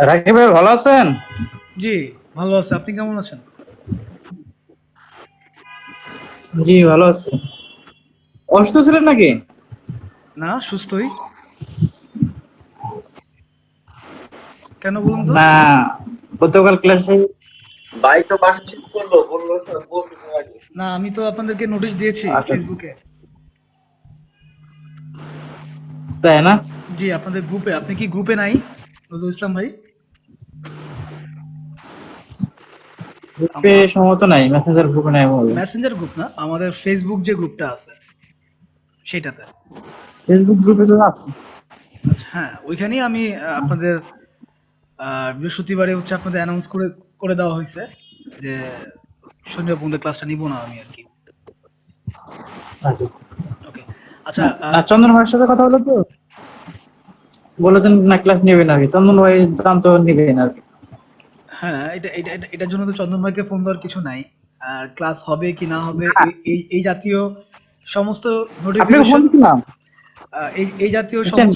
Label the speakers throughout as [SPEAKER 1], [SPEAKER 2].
[SPEAKER 1] রাকিব ভাই ভালো আছেন?
[SPEAKER 2] জি, ভালো আছে। আপনি কেমন আছেন?
[SPEAKER 1] জি ভালো আছি। অসুস্থ ছিলেন নাকি?
[SPEAKER 2] না, সুস্থই। কেন বলুন তো?
[SPEAKER 1] না, গতকাল ক্লাসে
[SPEAKER 3] ভাই তো বাসা ঠিক করলো, বললো বলতে আগে।
[SPEAKER 2] না, আমি তো আপনাদেরকে নোটিশ দিয়েছি
[SPEAKER 1] আচ্ছা,
[SPEAKER 2] ফেসবুকে।
[SPEAKER 1] তাই না?
[SPEAKER 2] জি, আপনাদের গ্রুপে। আপনি কি গ্রুপে নাই, নজরুল ইসলাম ভাই?
[SPEAKER 1] গ্রুপে সম্ভবত নাই, মেসেঞ্জার গ্রুপে নাই বলে।
[SPEAKER 2] মেসেঞ্জার গ্রুপ না, আমাদের ফেসবুক যে গ্রুপটা আছে সেটাতে।
[SPEAKER 1] ফেসবুক গ্রুপে তো আছে।
[SPEAKER 2] আচ্ছা, হ্যাঁ, ওইখানেই আমি আপনাদের বৃহস্পতিবারে হচ্ছে আপনাদের অ্যানাউন্স করে করে দেওয়া হয়েছে যে শনিবার পর্যন্ত ক্লাসটা নিব না আমি আর কি।
[SPEAKER 1] আচ্ছা।
[SPEAKER 2] ওকে। আচ্ছা,
[SPEAKER 1] না, চন্দন ভাইয়ের সাথে কথা হলো তো, বলেছেন না ক্লাস নেবেন আর কি। চন্দন ভাই জানতো নিবেন আর কি।
[SPEAKER 2] হ্যাঁ, এটার জন্য তো চন্দন ভাইকে ফোন দেওয়ার কিছু নাই। আর ক্লাস হবে কি না হবে এই জাতীয় সমস্ত
[SPEAKER 1] আপনাকে ফোন
[SPEAKER 2] নোটিফিকেশন,
[SPEAKER 1] দিছিলাম,
[SPEAKER 2] এই জাতীয়
[SPEAKER 1] বুঝছেন?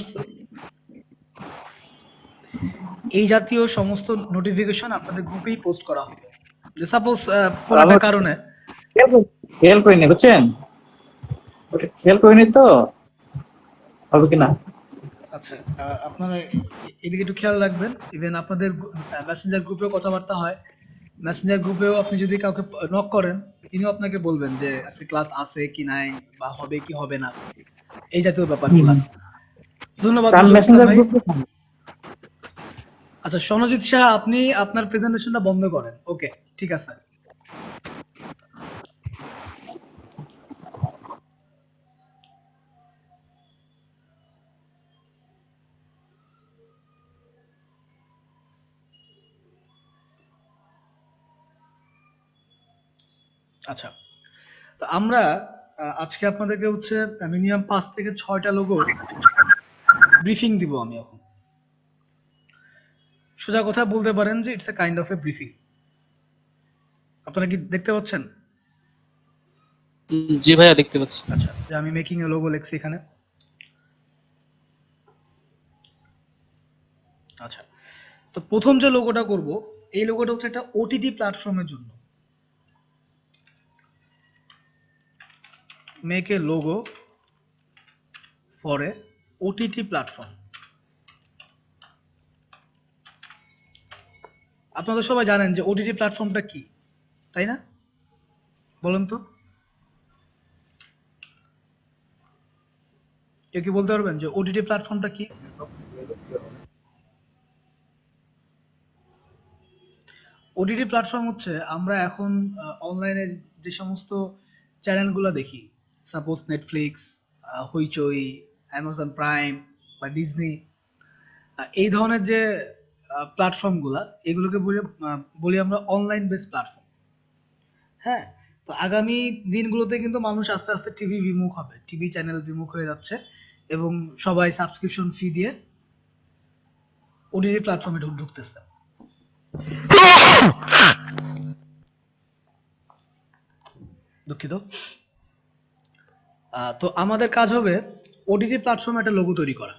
[SPEAKER 2] সমস্ত নোটিফিকেশন আপনাদের গ্রুপেই পোস্ট করা হবে। যে সাপোজ কোনো একটা
[SPEAKER 1] আমার
[SPEAKER 2] কারণে।
[SPEAKER 1] খেয়াল করিনি, বুঝছেন? ওটা খেয়াল করিনি তো, হবে কিনা।
[SPEAKER 2] আচ্ছা, আপনারা এদিকে একটু খেয়াল রাখবেন। ইভেন আপনাদের মেসেঞ্জার গ্রুপেও কথাবার্তা হয়। মেসেঞ্জার গ্রুপেও আপনি যদি কাউকে নক করেন, তিনিও আপনাকে বলবেন যে আজকে ক্লাস আছে কি নাই, বা হবে কি হবে না, এই জাতীয় ব্যাপারগুলা। ধন্যবাদ
[SPEAKER 1] তার
[SPEAKER 2] নজরুল ইসলাম
[SPEAKER 1] মেসেঞ্জার
[SPEAKER 2] ভাই।
[SPEAKER 1] গ্রুপে
[SPEAKER 2] আচ্ছা, সনজিৎ শাহ, আপনি আপনার প্রেজেন্টেশনটা বন্ধ করেন। ওকে, ঠিক আছে। আচ্ছা, তো আমরা আজকে আপনাদেরকে হচ্ছে মিনিমাম 5 থেকে 6টা লোগোর ব্রিফিং দিব আমি এখন। সোজা কথা বলতে পারেন যে it's a kind of A briefing. আপনারা কি দেখতে পাচ্ছেন?
[SPEAKER 4] জি ভাইয়া দেখতে পাচ্ছি।
[SPEAKER 2] আচ্ছা, যে আমি মেকিং এ লোগো লিখছি এখানে। আচ্ছা, তো প্রথম যে লোগোটা করব, এই লোগোটা হচ্ছে একটা ওটিটি প্ল্যাটফর্মের জন্য। Make a logo for A OTT platform. আপনারা সবাই জানেন যে ওটিটি প্ল্যাটফর্মটা কি, তাই না? বলেন তো, কেউ কি বলতে পারবেন যে ওটিটি প্ল্যাটফর্মটা কি? ওটিটি প্ল্যাটফর্ম হচ্ছে আমরা এখন অনলাইনে যে সমস্ত চ্যানেলগুলো দেখি, সাপোজ নেটফ্লিক্স, হইচই, অ্যামাজন প্রাইম বা ডিজনি, এই ধরনের যে প্ল্যাটফর্মগুলা, এগুলোকে বলি আমরা অনলাইন বেস প্ল্যাটফর্ম। হ্যাঁ, তো আগামী দিনগুলোতে কিন্তু মানুষ আস্তে আস্তে টিভি বিমুখ হবে, টিভি চ্যানেল বিমুখ হয়ে যাচ্ছে, এবং সবাই সাবস্ক্রিপশন ফি দিয়ে ওটিটি প্ল্যাটফর্মে ঢুকতেছে। দুঃখিত। তো আমাদের কাজ হবে ওটিটি প্ল্যাটফর্মে একটা লোগো তৈরি করা।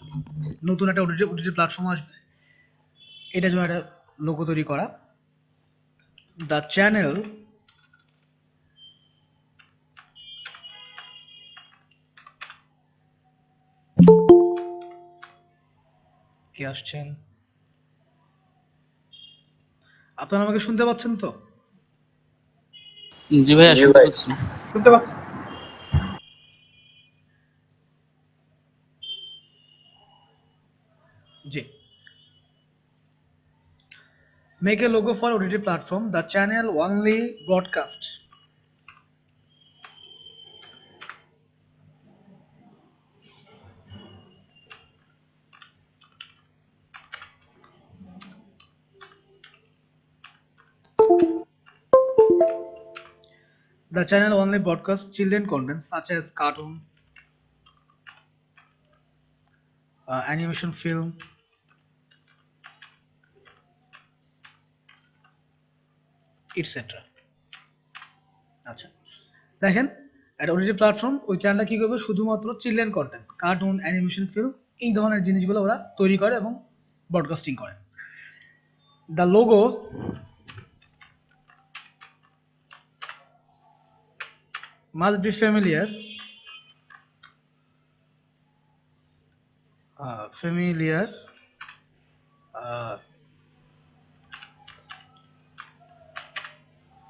[SPEAKER 2] নতুন একটা ওটিটি প্ল্যাটফর্ম আসবে, এটার জন্য একটা লোগো তৈরি করা। দ্য চ্যানেল কে আসছেন? আপনারা আমাকে শুনতে পাচ্ছেন তো?
[SPEAKER 4] জি ভাইয়া
[SPEAKER 3] জি
[SPEAKER 4] শুনতে
[SPEAKER 3] ভাই।
[SPEAKER 4] পাচ্ছি।
[SPEAKER 1] শুনতে পাচ্ছি।
[SPEAKER 2] জি। Make a logo for OTT platform, the channel only broadcast. The channel only broadcasts children content such as cartoon, animation film, etc. আচ্ছা, দেখেন, একটা ওটিটি প্ল্যাটফর্ম, ওই চ্যানেলটা কি করবে, শুধুমাত্র children content, cartoon, animation film, এই ধরনের জিনিসগুলো ওরা তৈরি করে এবং ব্রডকাস্টিং করে। The logo must be familiar, uh,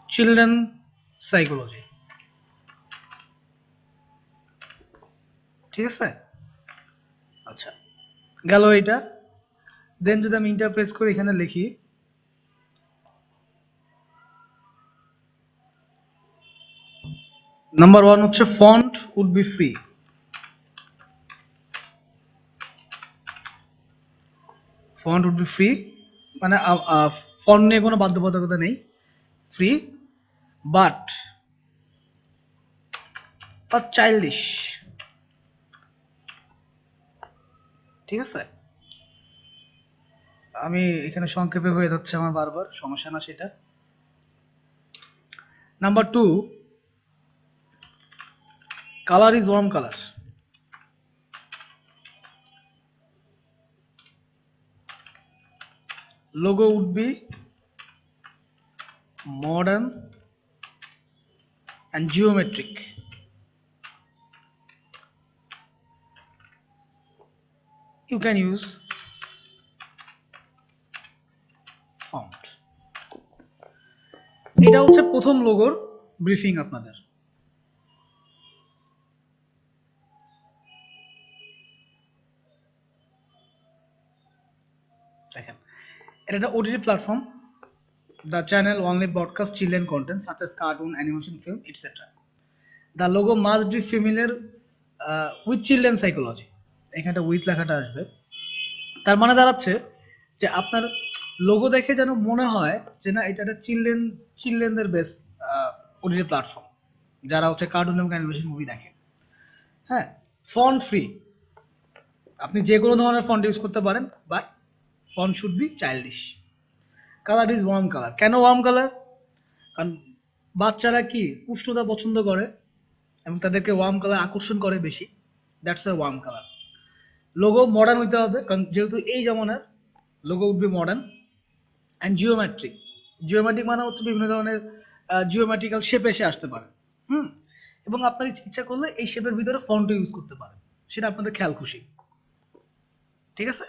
[SPEAKER 2] children psychology. ঠিক আছে? আচ্ছা, গেল এটা। দেন যদি আমি ইন্টারপ্রেস করে এখানে লিখি, নাম্বার 1 হচ্ছে font would be free. Font would be free মানে ফন্ট নিয়ে কোনো বাধ্যবাধকতা নেই, ফ্রি, বাট চাইল্ডিশ। ঠিক আছে, আমি এখানে সংক্ষেপে হয়ে যাচ্ছে আমার বারবার, সমস্যা না সেটা। Number 2, colour is warm colour. Logo would be modern and geometric. You can use font. এটা হচ্ছে প্রথম লোগোর ব্রিফিং আপনাদের। দেখেন, এটা একটা OTT platform. The channel only broadcasts children content such as cartoon, animation, film, etc. The logo must be familiar with children psychology. এখানটা with লেখাটা আসবে, তার মানে দাঁড়াচ্ছে যে আপনার লোগো দেখে যেন মনে হয় যে না এটা একটা চিলড্রেনদের বেস্ট OTT প্ল্যাটফর্ম, যারা হচ্ছে কার্টুন এবং অ্যানিমেশন মুভি দেখে। হ্যাঁ, ফন্ট ফ্রি, আপনি যে কোনো ধরনের ফন্ট ইউজ করতে পারেন, but font should be childish. Colour is warm colour. কেন ওয়ার্ম কালার? কারণ বাচ্চারা কি উষ্ণতা পছন্দ করে এবং তাদেরকে ওয়ার্ম কালার আকর্ষণ করে বেশি, that's a warm colour. Logo modern হইতে হবে, কারণ যেহেতু এই জামানার, logo would be modern and geometric. Geometric মানে হচ্ছে বিভিন্ন ধরনের জিওমেট্রিক্যাল শেপ এসে আসতে পারে। এবং আপনার ইচ্ছা করলে এই শেপের ভিতরে ফন্টও ইউজ করতে পারেন, সেটা আপনাদের খেয়াল খুশি। ঠিক আছে,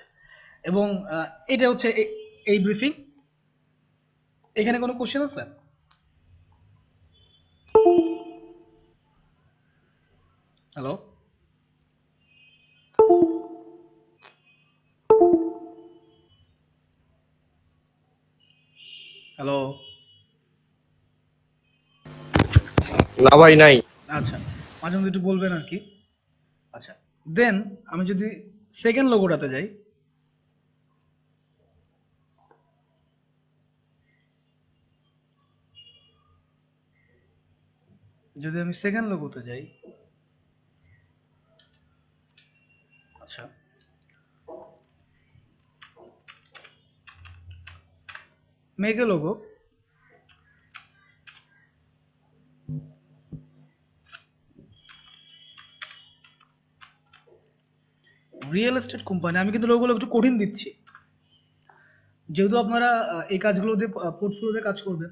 [SPEAKER 2] এবং এটা হচ্ছে এই ব্রিফিং। এখানে কোনো কোশ্চেন আছে? Hello, hello.
[SPEAKER 3] না ভাই নাই।
[SPEAKER 2] আচ্ছা, মাঝে মধ্যে একটু বলবেন আর কি। আচ্ছা, দেন আমি যদি সেকেন্ড লোগোটাতে যাই, যদি আমি সেকেন্ড লোগোতে যাই, আচ্ছা, make a logo real estate company. আমি কিন্তু লোগোগুলো একটু কঠিন দিচ্ছি, যেহেতু আপনারা এই কাজগুলো দিয়ে পোর্টফোলিওতে কাজ করবেন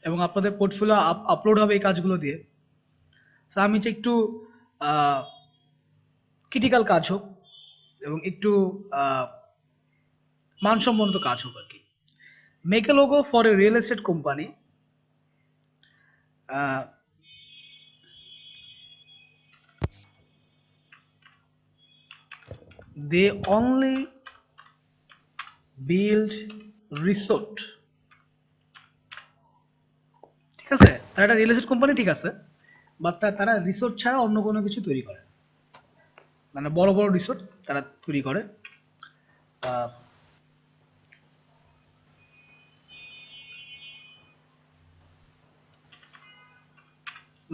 [SPEAKER 2] এবং আপনাদের পোর্টফোলিও আপলোড হবে এই কাজগুলো দিয়ে। তো আমি চাই একটু ক্রিটিক্যাল কাজ হোক এবং একটু মানসম্মত কাজ হোক আর কি। Make a logo for A real estate company. They only build resort. ঠিক আছে, তারা একটা রিয়েল এস্টেট কোম্পানি, ঠিক আছে, বাট তারা রিসোর্ট ছাড়া অন্য কোনো কিছু তৈরি করে, মানে বড় বড় রিসোর্ট তারা তৈরি করে।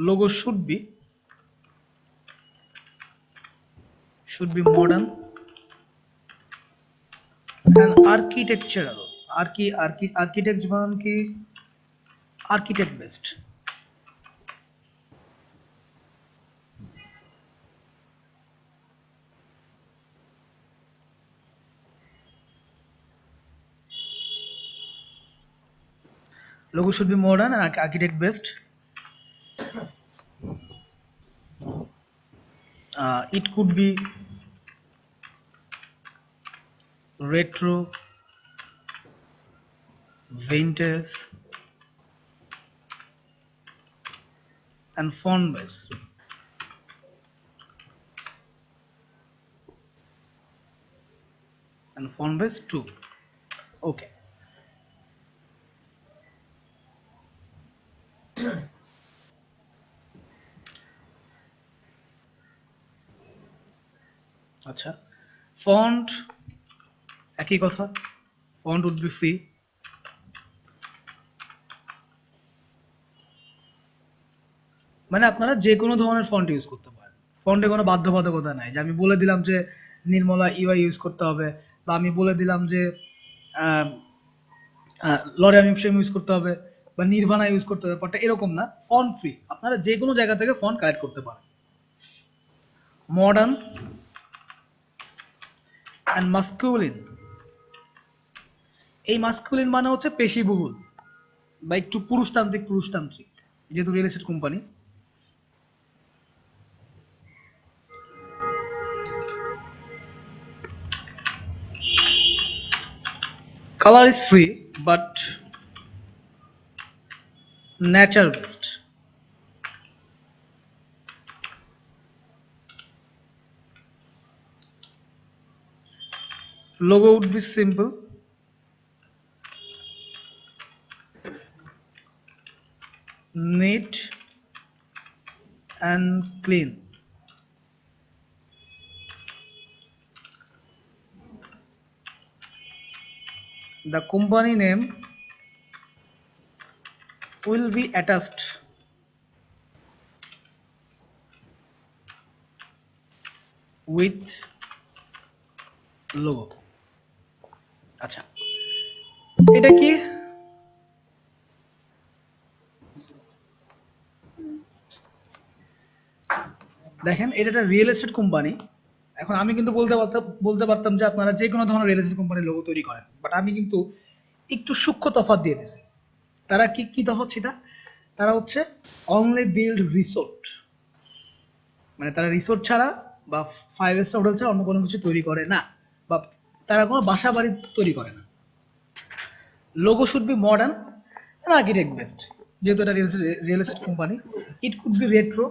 [SPEAKER 2] Logo should B modern and architectural. architect মানে কি? architect based. Logo should be modern and architect based. It could be retro, vintage, and font based. And font based too. Okay. আচ্ছা, ফন্ট একই কথা, font would be free. মানে আপনারা যে কোনো ধরনের ফন্ট ইউজ করতে পারেন, ফন্টে কোনো বাধ্যবাধকতা নাই যে আমি বলে দিলাম যে নির্মলা ইউআই ইউজ করতে হবে, বা আমি বলে দিলাম যে লরিয়াল ইপসিম ইউজ করতে হবে বা নির্ভানা ইউজ করতে হবে, বাট এরকম না, ফন্ট ফ্রি, আপনারা যে কোনো জায়গা থেকে ফন্ট কালেক্ট করতে পারেন। মডার্ন অ্যান্ড মাস্কুলিন, এই মাস্কুলিন মানে হচ্ছে পেশিবহুল বা একটু পুরুষতান্ত্রিক, যেহেতু real estate company. Color is free but nature based. Logo would be simple, neat and clean. The company name will be attached with logo. আচ্ছা, এটা কি? দেখেন, এটা একটা রিয়েল এস্টেট কোম্পানি। এখন আমি কিন্তু বলতে পারতাম যে আপনারা যে কোনো ধরনের রিয়েল এস্টেট কোম্পানির লোগো তৈরি করেন, বাট আমি কিন্তু একটু সূক্ষ্ম তফাৎ দিয়ে দিয়েছি। তারা কি তফাৎ সেটা? তারা হচ্ছে অনলি বিল্ড রিসোর্ট, মানে তারা রিসোর্ট ছাড়া বা 5 স্টার হোটেল ছাড়া অন্য কোনো কিছু তৈরি করে না, বা তারা কোনো বাসা বাড়ি তৈরি করে না। Logo should B modern and architect based, যেহেতু এটা real estate company. It could be retro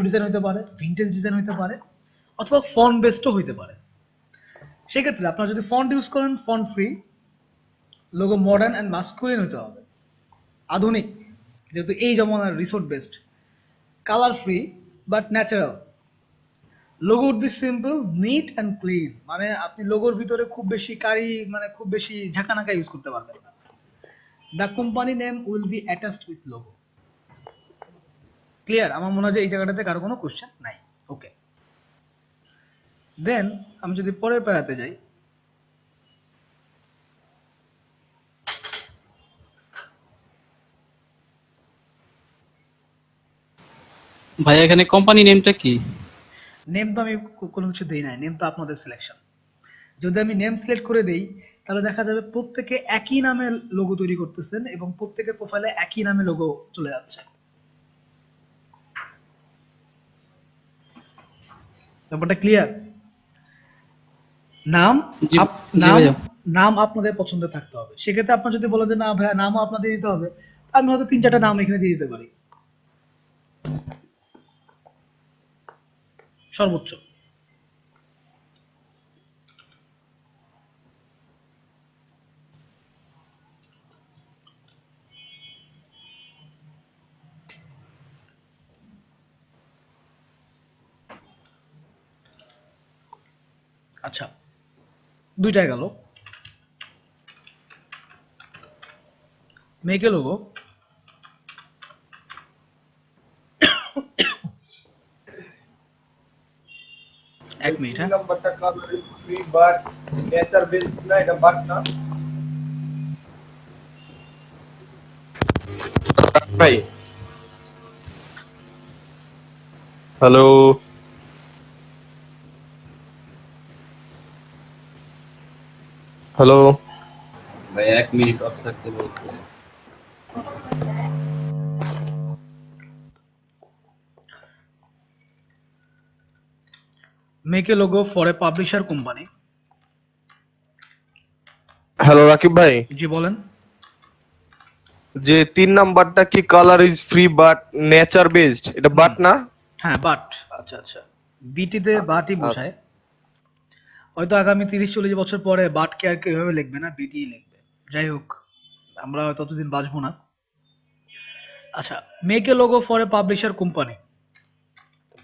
[SPEAKER 2] design হতে পারে, ভিন্টেজ ডিজাইন হতে পারে, অথবা ফন্ট বেসডও হতে পারে। সেক্ষেত্রে আপনারা যদি ফন্ট ইউজ করেন, font free. Logo modern and masculine হতে হবে, আধুনিক, যেহেতু এই জমানার resort based. Colour free but natural. Logo would be simple, neat and clean, মানে আপনি লোগোর ভিতরে খুব বেশি ঝাঁকানাকা ইউজ করতে পারবেন না। The company name will be attached with logo. Clear? আমার মনে হয় যে এই জায়গাটাতে কারো কোনো কোশ্চেন নাই। ওকে, দেন আমি যদি পরের প্যারাতে যাই,
[SPEAKER 4] ভাই এখানে কোম্পানি নেমটা কি?
[SPEAKER 2] নেম তো আমি কোনো কিছু দেই নাই, নেম তো আপনাদের সিলেকশন। যদি আমি নেম সিলেক্ট করে দেই, তাহলে দেখা যাবে প্রত্যেকে একই নামে লোগো তৈরি করতেছেন এবং প্রত্যেকের প্রোফাইলে একই নামে লোগো চলে যাচ্ছে। ব্যাপারটা ক্লিয়ার? নাম
[SPEAKER 4] জি
[SPEAKER 2] নাম
[SPEAKER 4] ভাইয়া।
[SPEAKER 2] নাম আপনাদের পছন্দের থাকতে হবে। সেক্ষেত্রে আপনার যদি বলো যে না ভাইয়া নামও আপনাদের দিতে হবে, আমি হয়তো 3-4টা নাম এখানে দিয়ে দিতে পারি সর্বোচ্চ। আচ্ছা, 2টা গেল। মেকে লোগো, এক মিনিট। হ্যাঁ,
[SPEAKER 3] নাম্বারটা colour free but nature base না, এটা বাট না
[SPEAKER 5] ভাই। হ্যালো, হ্যালো
[SPEAKER 4] ভাই 1 মিনিট অপেক্ষা করতে বলছে।
[SPEAKER 2] Make a logo for A publisher company.
[SPEAKER 5] Hello Rakib ভাই,
[SPEAKER 2] জি বলেন।
[SPEAKER 5] যে 3 নাম্বারটা কি colour is free but nature based, এটা বাট না?
[SPEAKER 2] হ্যাঁ বাট, আচ্ছা আচ্ছা, বিটিতে বাটই
[SPEAKER 5] আচ্ছা।
[SPEAKER 2] বোঝায়। হয়তো আগামী 30-40 বছর পরে বাটকে আর কেউ এভাবে লিখবে না, বিটি লিখবে। যাই হোক, আমরা ততদিন বাঁচবো না। আচ্ছা, make a logo for A publisher company.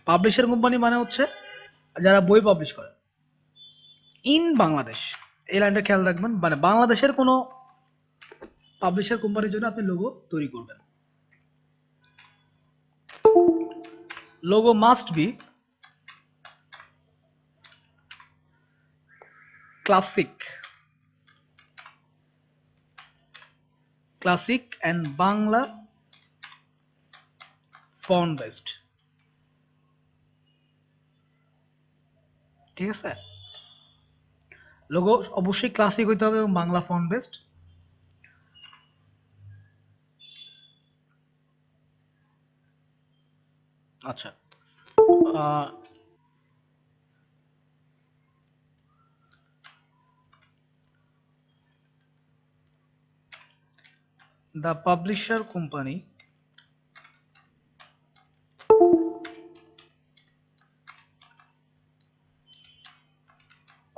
[SPEAKER 2] Publisher company মানে হচ্ছে যারা বই পাবলিশ করে ইন বাংলাদেশ। এই লাইনটা খেয়াল রাখবেন, মানে বাংলাদেশের কোনো পাবলিশার কোম্পানির জন্য আপনি লোগো তৈরি করবেন। Logo must B classic, classic and Bangla font based. ঠিক আছে, লোগো অবশ্যই ক্লাসিক হইতে হবে এবং বাংলা ফন্ট বেসড। আচ্ছা, the publisher company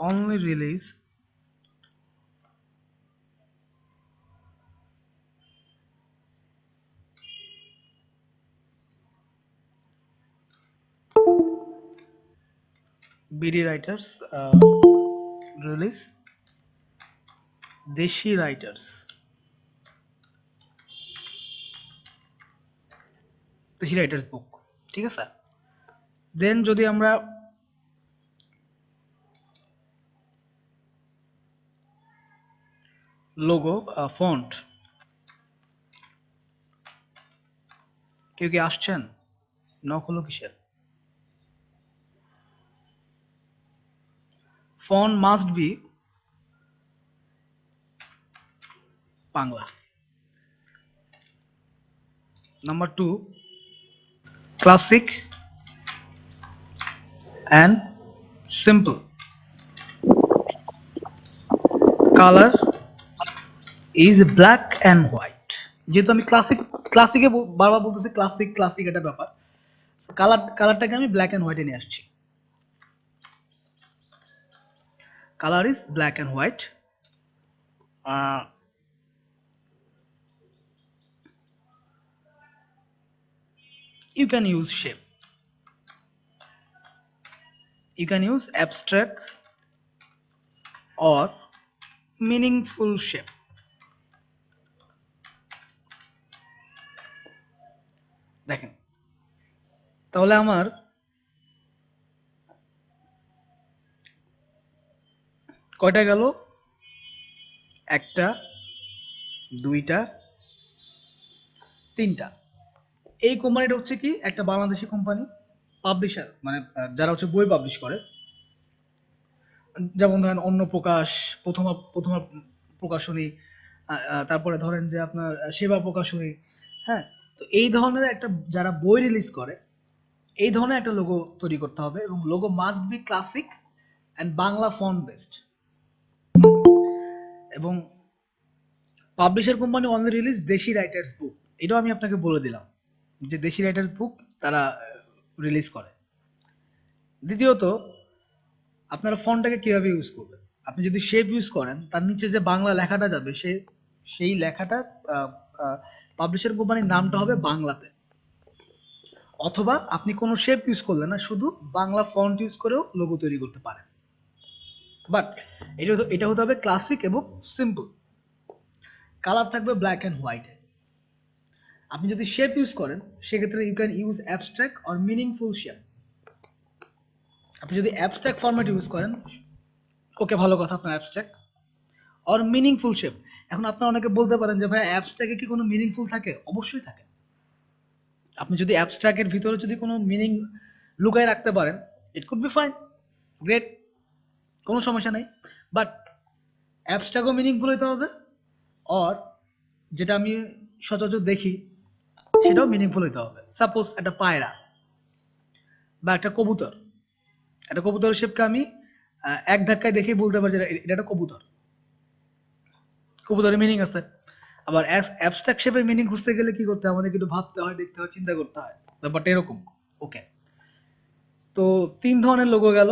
[SPEAKER 2] only release BD writers, release দেশি রাইটার্স, দেশি রাইটার্স বুক। ঠিক আছে, দেন যদি আমরা লোগো ফন্ট, কেউ কি আসছেন? নক হলো কিসের? Font must be Bangla. Number 2, classic and simple. Colour is black and white. যেহেতু আমি ক্লাসিকে বারবার বলতেছি, ক্লাসিক একটা ব্যাপার, কালারটাকে আমি ব্ল্যাক অ্যান্ড হোয়াইটে নিয়ে আসছি। Colour is black and white. You can use shape, you can use abstract or meaningful shape. দেখেন তাহলে আমার কয়টা গেল? একটা, দুইটা, তিনটা। এই কোম্পানিটা হচ্ছে কি একটা বাংলাদেশি কোম্পানি, পাবলিশার, মানে যারা হচ্ছে বই পাবলিশ করে। যেমন ধরেন অন্য প্রকাশ, প্রথমা প্রকাশনী, তারপরে ধরেন যে আপনার সেবা প্রকাশনী। হ্যাঁ, তো এই ধরনের একটা যারা বই রিলিজ করে, এই ধরনের একটা লোগো তৈরি করতে হবে এবং logo must B classic and Bangla font based. এবং পাবলিশার কোম্পানি অনলি রিলিজ দেশি রাইটার্স বুক, এটাও আমি আপনাকে বলে দিলাম যে দেশি রাইটার্স বুক তারা রিলিজ করে। দ্বিতীয়ত, আপনারা ফন্টটাকে কিভাবে ইউজ করবেন? আপনি যদি শেপ ইউজ করেন, তার নিচে যে বাংলা লেখাটা যাবে সেই লেখাটা পাবলিশার কোম্পানির নামটা হবে বাংলাতে। অথবা আপনি কোনো শেপ ইউজ করলেন না, শুধু বাংলা ফন্ট ইউজ করেও লোগো তৈরি করতে পারেন। বাট এটা হতে হবে ক্লাসিক এবং সিম্পল। কালার থাকবে ব্ল্যাক অ্যান্ড হোয়াইটে। আপনি যদি শেপ ইউজ করেন, সেক্ষেত্রে you can use abstract or meaningful shape. আপনি যদি অ্যাবস্ট্রাক্ট ফরম্যাট ইউজ করেন, ওকে ভালো কথা, আপনার অ্যাবস্ট্রাক্ট অর মিনিংফুল শেপ। এখন আপনারা অনেকে বলতে পারেন যে ভাই অ্যাবস্ট্রাক্টে কি কোনো মিনিংফুল থাকে? অবশ্যই থাকে। আপনি যদি অ্যাবস্ট্রাক্টের ভিতরে যদি কোনো মিনিং লুকায় রাখতে পারেন, ইট কুড বি ফাইন, গ্রেট, কোনো সমস্যা নেই। বাট অ্যাবস্ট্রাক্টও মিনিংফুল হতে হবে, অর যেটা আমি সচরাচর দেখি সেটাও মিনিংফুল হতে হবে। সাপোজ একটা পায়রা বা একটা কবুতর, একটা কবুতরের শেপকে আমি এক ধাক্কায় দেখেই বলতে পারি যে এটা একটা কবুতর। কবুতরের মিনিং আছে। আবার অ্যাবস্ট্রাক্ট শেপের মিনিং খুঁজতে গেলে কি করতে হয়, আমাদের কিন্তু ভাবতে হয়, দেখতে হয়, চিন্তা করতে হয়। ব্যাপারটা এরকম। ওকে, তো 3 ধরনের লোগো গেল।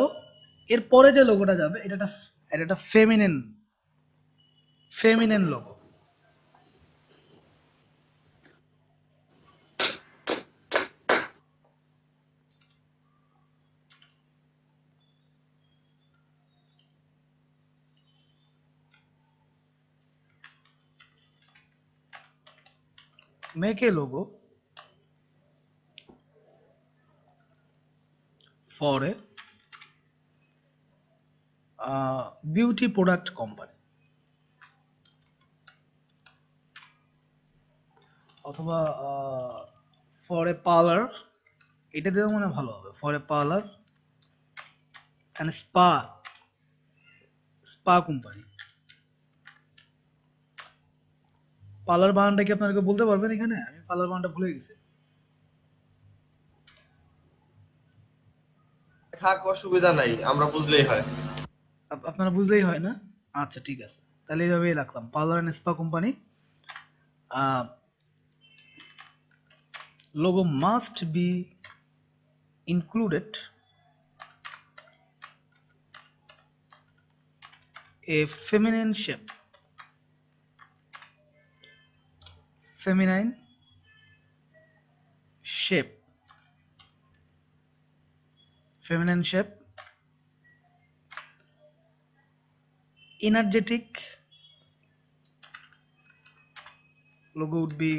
[SPEAKER 2] এরপরে যে লোগোটা যাবে এটা একটা feminine logo. Make a logo for a beauty product company, অথবা for a parlor, এটা দিয়েও মনে হয় ভালো হবে, for a parlor and spa company। Parlour বানানটা কি আপনারা কেউ বলতে পারবেন এখানে? আমি পার্লার বানানটা ভুলে গেছি।
[SPEAKER 5] থাক, অসুবিধা নাই, আমরা বুঝলেই হয়।
[SPEAKER 2] আপনারা বুঝলেই হয় না? আচ্ছা ঠিক আছে, তাহলে এইভাবেই রাখলাম, parlour and spa company. Logo must be included a feminine shape, feminine shape, energetic. Logo would be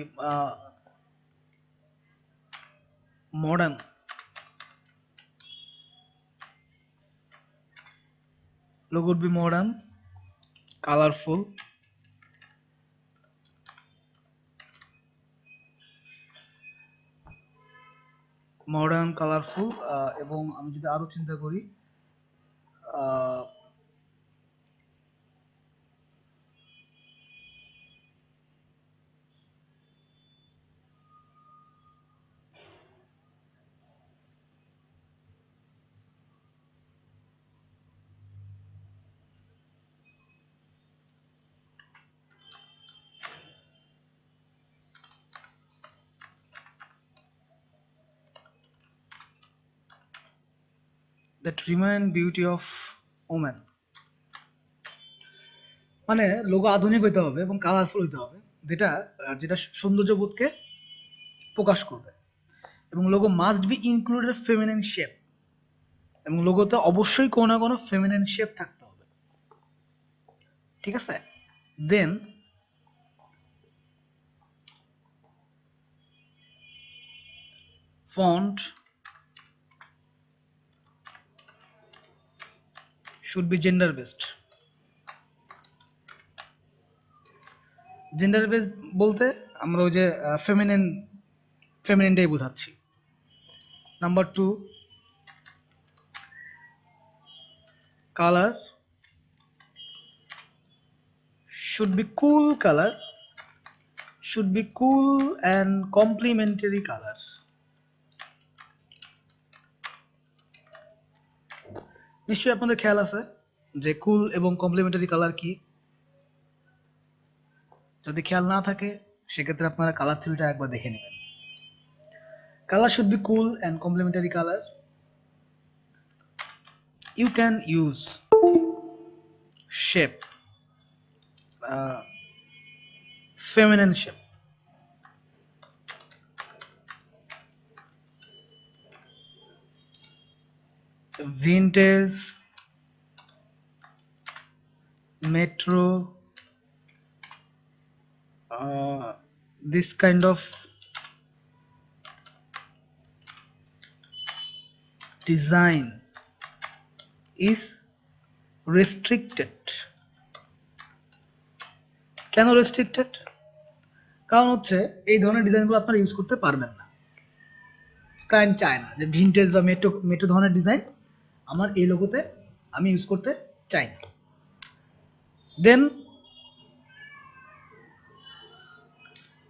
[SPEAKER 2] modern, colorful, এবং আমি যদি আরো চিন্তা করি, that remain beauty of woman, মানে লোগো আধুনিক হইতে হবে এবং কালারফুল হইতে হবে, যেটা সৌন্দর্যবোধকে প্রকাশ করবে। এবং logo must be included feminine shape, এবং লোগোতে অবশ্যই কোনো না কোনো ফেমিনাইন শেপ থাকতে হবে। ঠিক আছে? Then font should be gender based। Gender based বলতে আমরা ওই যে ফেমিনিনটাই বোঝাচ্ছি। Number 2, colour should be cool and complementary color। নিশ্চয়ই আপনাদের খেয়াল আছে যে কুল এবং কমপ্লিমেন্টারি কালার কি। যদি খেয়াল না থাকে সেক্ষেত্রে আপনারা কালার থিওরিটা একবার দেখে নেবেন। Colour should be cool and complementary colour. You can use shape, feminine shape, vintage, metro, this kind of design is restricted। কেন রেস্ট্রিক্টেড? কারণ হচ্ছে এই ধরনের ডিজাইনগুলো আপনারা ইউজ করতে পারবেন না। ক্লায়েন্ট চায় না যে ভিনটেজ বা মেট্রো ধরনের ডিজাইন আমার এই লোগোতে আমি ইউজ করতে চাই না। দেন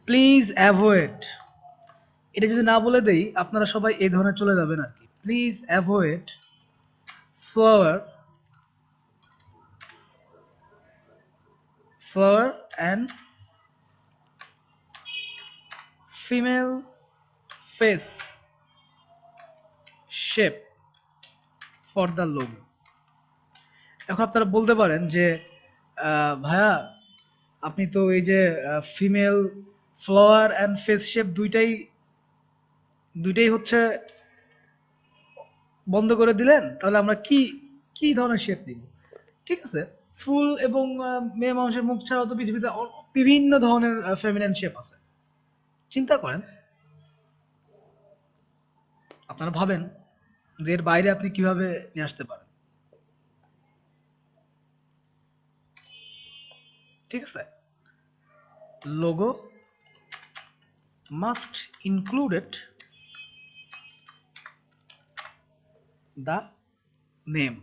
[SPEAKER 2] প্লিজ অ্যাভয়েড, এটা যদি না বলে দেই আপনারা সবাই এই ধরনের চলে যাবেন আর কি। Please avoid flower and female face shape for the logo. এখন আপনারা বলতে পারেন যে ভাইয়া আপনি তো এই যে female flower and face shape দুইটাই হচ্ছে বন্ধ করে দিলেন, তাহলে আমরা কি কি ধরনের শেপ দিব? ঠিক আছে, ফুল এবং মেয়ে মানুষের মুখ ছাড়াও তো পৃথিবীতে বিভিন্ন ধরনের ফেমিনাইন শেপ আছে। চিন্তা করেন, আপনারা ভাবেন যে এর বাইরে আপনি কিভাবে নিয়ে আসতে পারেন। ঠিক আছে, logo must included the name,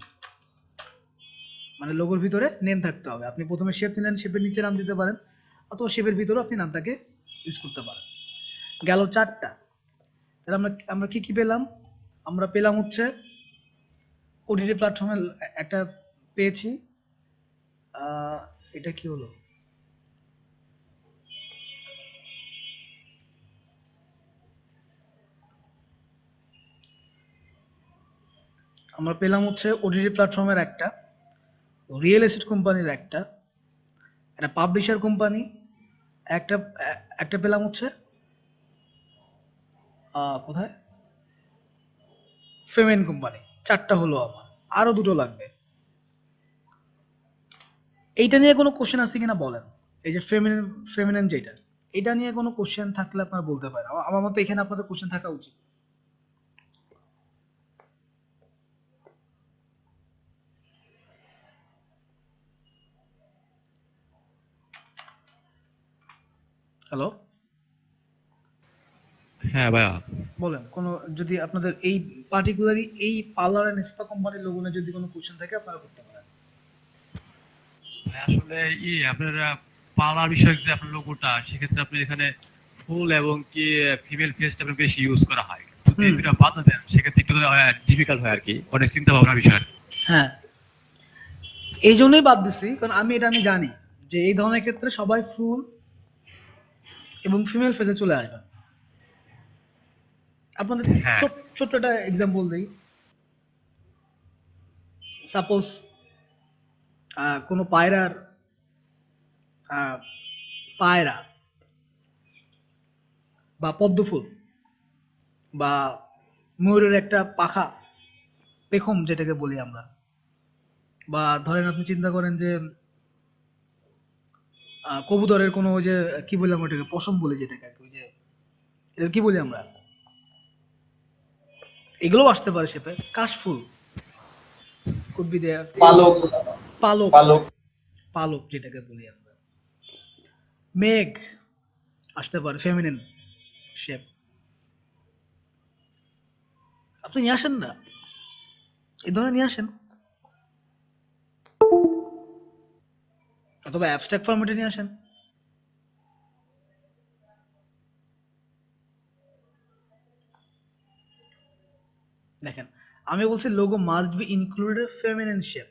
[SPEAKER 2] মানে লোগোর ভিতরে নেম থাকতে হবে। আপনি প্রথমে শেপ নিলেন, শেপের নিচে নাম দিতে পারেন, অথবা শেপের ভিতরে আপনি নামটাকে ইউজ করতে পারেন। গেল 4টা। তাহলে আমরা কি কি পেলাম? আমরা পেলাম হচ্ছে ওটিটি প্ল্যাটফর্মে একটা পেয়েছি, এটা কি হলো, আমরা পেলাম হচ্ছে ওটিটি প্ল্যাটফর্মের একটা, রিয়েল এস্টেট কোম্পানির একটা পাবলিশার কোম্পানি, একটা একটা পেলাম হচ্ছে কোথায়, ফেমেন কোম্পানি। 4টা হলো আমার, আরো 2টো লাগবে। এইটা নিয়ে কোনো কোশ্চেন আছে কিনা বলেন? এই যে ফেমিনিন যেটা, এটা নিয়ে কোনো কোশ্চেন থাকলে আপনারা বলতে পারেন। আমার মতে এখানে আপনাদের কোশ্চেন থাকা উচিত। হ্যালো,
[SPEAKER 6] হ্যাঁ ভাইয়া,
[SPEAKER 2] বলেন কোনো, যদি আপনাদের এই পার্টিকুলারলি এই পার্লার এন্ড স্পা কোম্পানির লোগো নিয়ে যদি কোনো কোশ্চেন থাকে আপনারা করতে পারেন।
[SPEAKER 6] ভাই আসলে আপনারা পার্লার বিষয়ক যে আপনার লোগোটা, সেক্ষেত্রে আপনি এখানে ফুল এবং কি ফিমেল ফেসটা আপনার বেশি ইউজ করা হয়। যদি এই দুটা বাদ দেন সেক্ষেত্রে একটু ডিফিকাল্ট হয় আর কি, অনেক চিন্তা ভাবনার বিষয়।
[SPEAKER 2] হ্যাঁ, এই জন্যই বাদ দিছি, কারণ আমি জানি যে এই ধরনের ক্ষেত্রে সবাই ফুল এবং ফিমেল ফেসে চলে আসবেন। আপনাদের
[SPEAKER 6] হ্যাঁ।
[SPEAKER 2] ছোট্ট একটা এক্সাম্পল দিই। সাপোজ কোনো পায়রা বা পদ্মফুল বা ময়ূরের একটা পাখা, পেখম যেটাকে বলি আমরা, বা ধরেন আপনি চিন্তা করেন যে কবুতরের কোনো ওই যে কি বললাম ওটাকে, পশম বলি যেটাকে, ওই যে এটা কি বলি আমরা, এগুলো আসতে পারে শেপে। কাশফুল কুড বি দেয়ার,
[SPEAKER 3] পালক
[SPEAKER 2] পালক
[SPEAKER 3] পালক
[SPEAKER 2] পালক যেটাকে বলি আমরা। মেঘ আসতে পারে, ফেমিনিন শেপ। আপনি নিয়ে আসেন না, এই ধরনের নিয়ে আসেন, অথবা অ্যাবস্ট্রাক্ট ফরম্যাটে নিয়ে আসেন। দেখেন, আমি বলছি logo must be included feminine shape.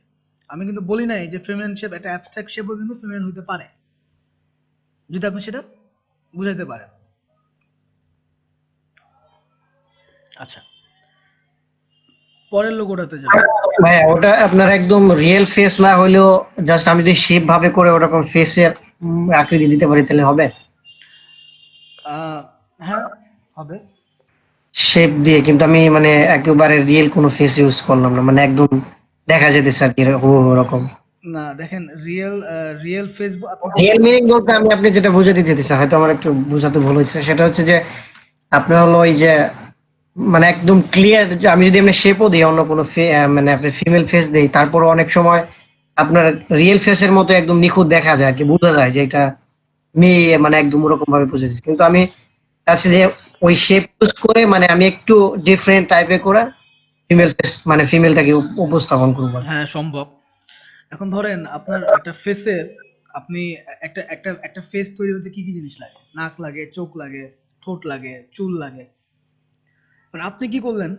[SPEAKER 2] আমি কিন্তু বলি নাই যে ফেমিনিন শেপ একটা অ্যাবস্ট্রাক্ট শেপও কিন্তু ফেমিনিন হতে পারে, যদি আপনি সেটা বুঝাইতে পারেন। আচ্ছা, পরের লোগোটাতে যাব।
[SPEAKER 7] ভাইয়া ওটা আপনার একদম রিয়েল ফেস না হলেও জাস্ট আমি যদি শেপ ভাবে করে ওরকম ফেসের আকৃতি দিতে পারি তাহলে হবে?
[SPEAKER 2] হ্যাঁ, হবে।
[SPEAKER 7] শেপ দিয়ে, কিন্তু আমি মানে একেবারে রিয়েল কোনো ফেস ইউজ করলাম না, মানে একদম দেখা যেতেছে আর কি ওরকম।
[SPEAKER 2] না দেখেন, রিয়েল ফেস
[SPEAKER 7] রিয়েল মিনিং বলতে আমি আপনি যেটা বুঝাতে চেয়েছেন, হয়তো আমার একটু বুঝাতে ভুল হয়েছে, সেটা হচ্ছে যে আপনি হলো ওই যে মানে একদম ক্লিয়ার, আমি যদি আপনি শেপও দিই অন্য কোনো মানে আপনি ফিমেল ফেস দিই, তারপর অনেক সময় আপনার রিয়েল ফেসের মতো একদম নিখুঁত দেখা যায় আর কি, বোঝা যায় যে এটা মেয়ে, মানে একদম ওরকম ভাবে বুঝেছি। কিন্তু আমি চাচ্ছি যে ওই শেপ ইউজ করে মানে আমি একটু ডিফারেন্ট টাইপে করে ফিমেল ফেস মানে ফিমেলটাকে উপস্থাপন করবো।
[SPEAKER 2] হ্যাঁ, সম্ভব। এখন ধরেন আপনার একটা ফেসের, আপনি একটা ফেস তৈরি হতে কি কি জিনিস লাগে? নাক লাগে, চোখ লাগে, ঠোঁট লাগে, চুল লাগে। মানে আপনি কি করলেন,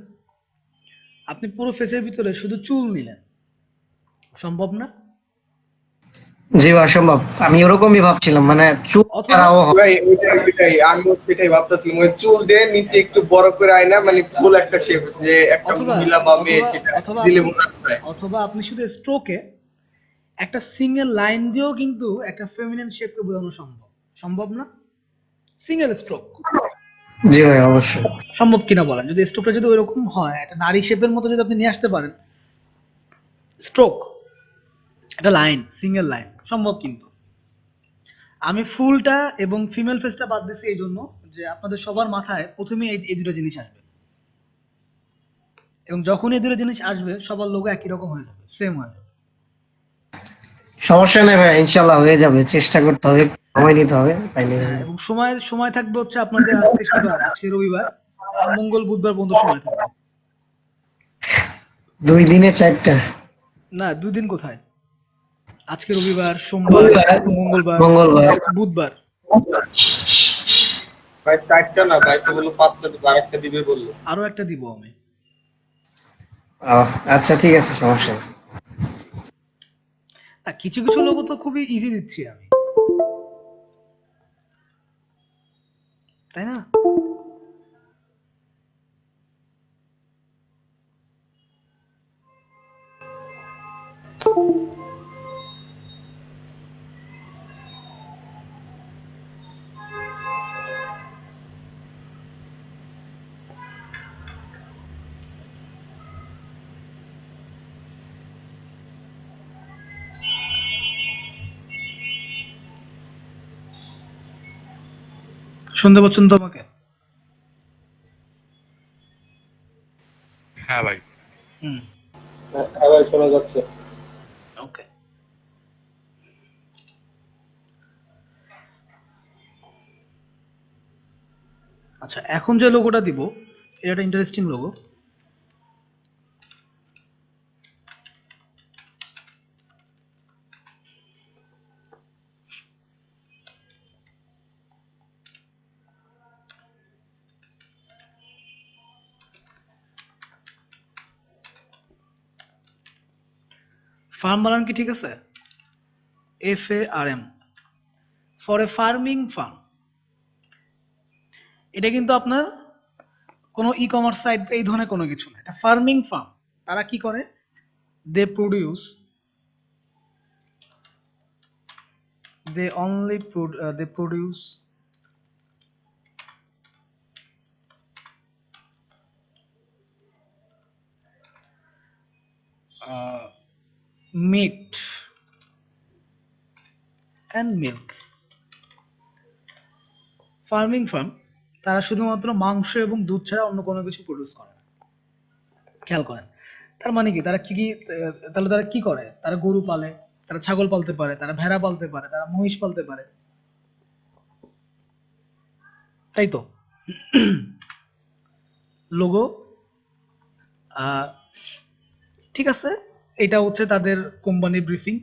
[SPEAKER 2] আপনি পুরো ফেসের ভিতরে শুধু চুল নিলেন, সম্ভব না?
[SPEAKER 7] জি ভাই সম্ভব, আমি ওরকমই ভাবছিলাম, মানে চুল
[SPEAKER 2] অথবা
[SPEAKER 7] ছাড়াও হবে।
[SPEAKER 5] ভাই ওইটাই আমিও সেটাই ভাবতেছিলাম, ওই চুল দিয়ে নিচে একটু বড় করে আয় না, মানে ফুল একটা শেপ, যে একটা
[SPEAKER 2] অথবা
[SPEAKER 5] মহিলা বা মেয়ে
[SPEAKER 2] অথবা
[SPEAKER 5] সেটা
[SPEAKER 2] অথবা
[SPEAKER 5] দিলে
[SPEAKER 2] আপনি
[SPEAKER 5] মনে হয়।
[SPEAKER 2] অথবা আপনি শুধু স্ট্রোকে একটা সিঙ্গেল লাইন দিয়েও কিন্তু একটা ফেমিনিন শেপকে বোঝানো সম্ভব, সম্ভব না? সিঙ্গেল স্ট্রোক
[SPEAKER 7] জি ভাই অবশ্যই।
[SPEAKER 2] সম্ভব কিনা বলেন? যদি স্ট্রোকটা যদি ওইরকম হয়, একটা নারী শেপের মতো যদি আপনি নিয়ে আসতে পারেন, স্ট্রোক একটা লাইন, সিঙ্গেল লাইন সম্ভব। কিন্তু আমি ফুলটা এবং ফিমেল ফেসটা বাদ দিছি এই জন্য যে আপনাদের সবার মাথায় প্রথমে এই দুটো জিনিস আসবে, এবং যখন এই দুটো জিনিস আসবে সবার লোগো একই রকম হয়ে যাবে, সেম হয়ে যাবে।
[SPEAKER 7] সমস্যা নেই ভাই, ইনশাল্লাহ হয়ে যাবে, চেষ্টা করতে হবে, সময় নিতে হবে, তাইলে হয়ে
[SPEAKER 2] হ্যাঁ,
[SPEAKER 7] যাবে।
[SPEAKER 2] এবং সময় সময় থাকবে হচ্ছে আপনাদের, আজকে কি বার? আজকে রবিবার, মঙ্গল বুধবার পর্যন্ত সময় থাকবে।
[SPEAKER 7] 2 দিনে 4টা।
[SPEAKER 2] না, 2 দিন কোথায়? আজকে রবিবার, সোমবার, মঙ্গলবার,
[SPEAKER 7] মঙ্গলবার।
[SPEAKER 2] বুধবার।
[SPEAKER 5] ভাই 4টা না, ভাই তো বললো 5টা দিবে, আরেকটা দিবে বললো।
[SPEAKER 2] আরো একটা দিব আমি।
[SPEAKER 7] আচ্ছা ঠিক আছে, সমস্যা নেই।
[SPEAKER 2] না, কিছু কিছু লোগো তো খুবই ইজি দিচ্ছি আমি, তাই না? শুনতে পাচ্ছেন তো আমাকে?
[SPEAKER 6] হ্যাঁ ভাই।
[SPEAKER 2] হুম,
[SPEAKER 5] হ্যাঁ ভাই শোনা যাচ্ছে।
[SPEAKER 2] ওকে। আচ্ছা, এখন যে লোগোটা দিব এটা একটা ইন্টারেস্টিং লোগো। ফার্ম বানান কি ঠিক আছে? FARM, for a farming farm. এটা কিন্তু আপনার কোনো ই কমার্স সাইট এই ধরনের কোনো কিছু না, এটা ফার্মিং ফার্ম। তারা কি করে? They produce, they produce meat and milk। Farming farm, তারা শুধুমাত্র মাংস এবং দুধ ছাড়া অন্য কোনো কিছু প্রডিউস করে না। খেয়াল করেন, তার মানে কি? তারা কি কি তাহলে তারা কি করে? তারা গরু পালে, তারা ছাগল পালতে পারে, তারা ভেড়া পালতে পারে, তারা মহিষ পালতে পারে, তাই তো? লোগো, ঠিক আছে, এটা হচ্ছে তাদের কোম্পানির ব্রিফিং।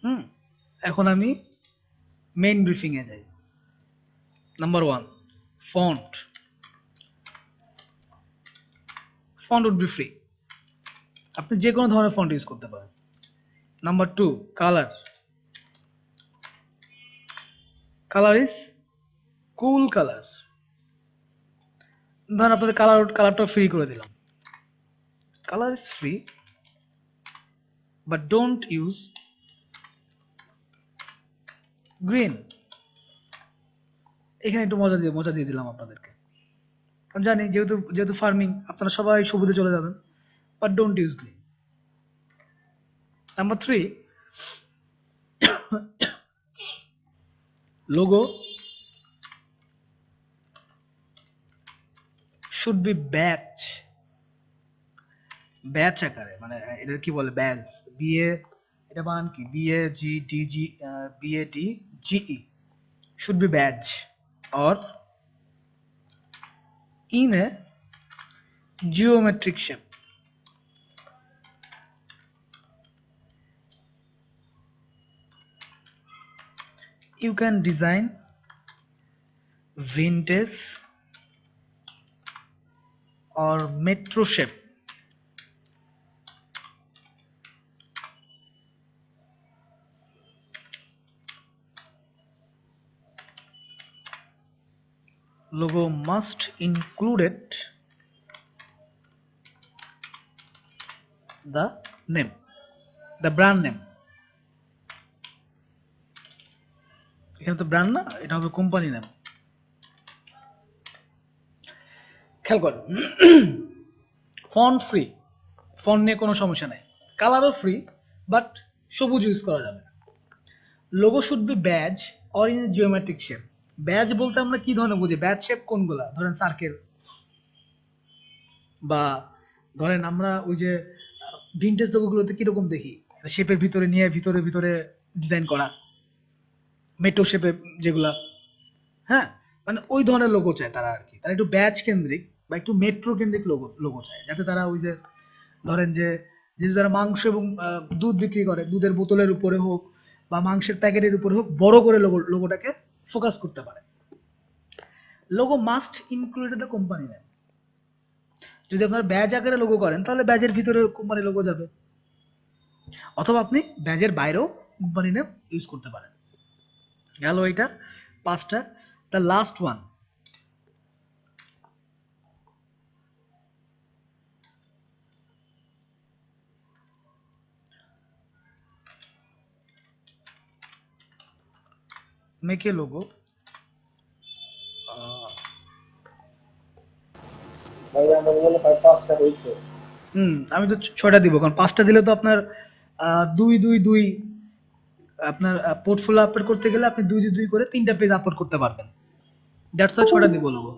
[SPEAKER 2] হুম, এখন আমি মেইন ব্রিফিং এ যাই। Number 1, font. Font would be free, আপনি যে কোনো ধরনের ফন্ট ইউজ করতে পারেন। Number 2, colour. Colour is cool colour. ধরেন আপনাদের কালারটা ফ্রি করে দিলাম। Colour is free, but don't use green. এখানে একটু মজা দিয়ে দিলাম আপনাদেরকে, কারণ জানি যেহেতু যেহেতু ফার্মিং, আপনারা সবাই সবুজে চলে যাবেন, but don't use green. Number 3, logo should B batch. Batch আকারে, মানে এটা কি বলে? ব্যাজ, বিএ, এটা বানান কি? BADGE, should be badge or in a geometric shape. You can design vintage or metro shape? Logo must include the name, the brand name. এখানে তো ব্র্যান্ড না, এটা হবে কোম্পানি নেম। খেয়াল করেন, ফন্ট ফ্রি, ফন্ট নিয়ে কোনো সমস্যা নাই, কালারও ফ্রি, বাট সবুজ ইউজ করা যাবে না। Logo should be badge or in geometric shape. Badge বলতে আমরা কি ধরনের বুঝি? ব্যাজ শেপ কোনগুলা? ধরেন সার্কেল, বা ধরেন আমরা ওই যে ভিনটেজ লোগোগুলোতে কিরকম দেখি, শেপের ভিতরে নিয়ে ভিতরে ভিতরে ডিজাইন করা, মেট্রো শেপে যেগুলা, হ্যাঁ, মানে ওই ধরনের লোগো চায় তারা আর কি। তারা একটু ব্যাচ কেন্দ্রিক বা একটু মেট্রো কেন্দ্রিক লোগো চায়, যাতে তারা ওই যে ধরেন যে যে যারা মাংস এবং দুধ বিক্রি করে, দুধের বোতলের উপরে হোক বা মাংসের প্যাকেটের উপরে হোক, বড় করে লোগোটাকে ফোকাস করতে পারে। Logo must include the company name. যদি আপনার ব্যাজ আকারে লোগো করেন তাহলে ব্যাজের ভিতরে কোম্পানি লোগো যাবে, অথবা আপনি ব্যাজের বাইরেও কোম্পানি নেম ইউজ করতে পারেন। গেল এটা পাঁচটা। The last one, make a logo.
[SPEAKER 3] ভাই আমার মনে হয় 5টা হয়েছে।
[SPEAKER 2] আমি তো 6টা দিব, কারণ 5টা দিলে তো আপনার 2 আপনার পোর্টফোলিও আপলোড করতে গেলে আপনি 2 করে 3টা পেজ আপলোড করতে পারবেন। দ্যাটস ওয়াই 6টা দিব লোগো।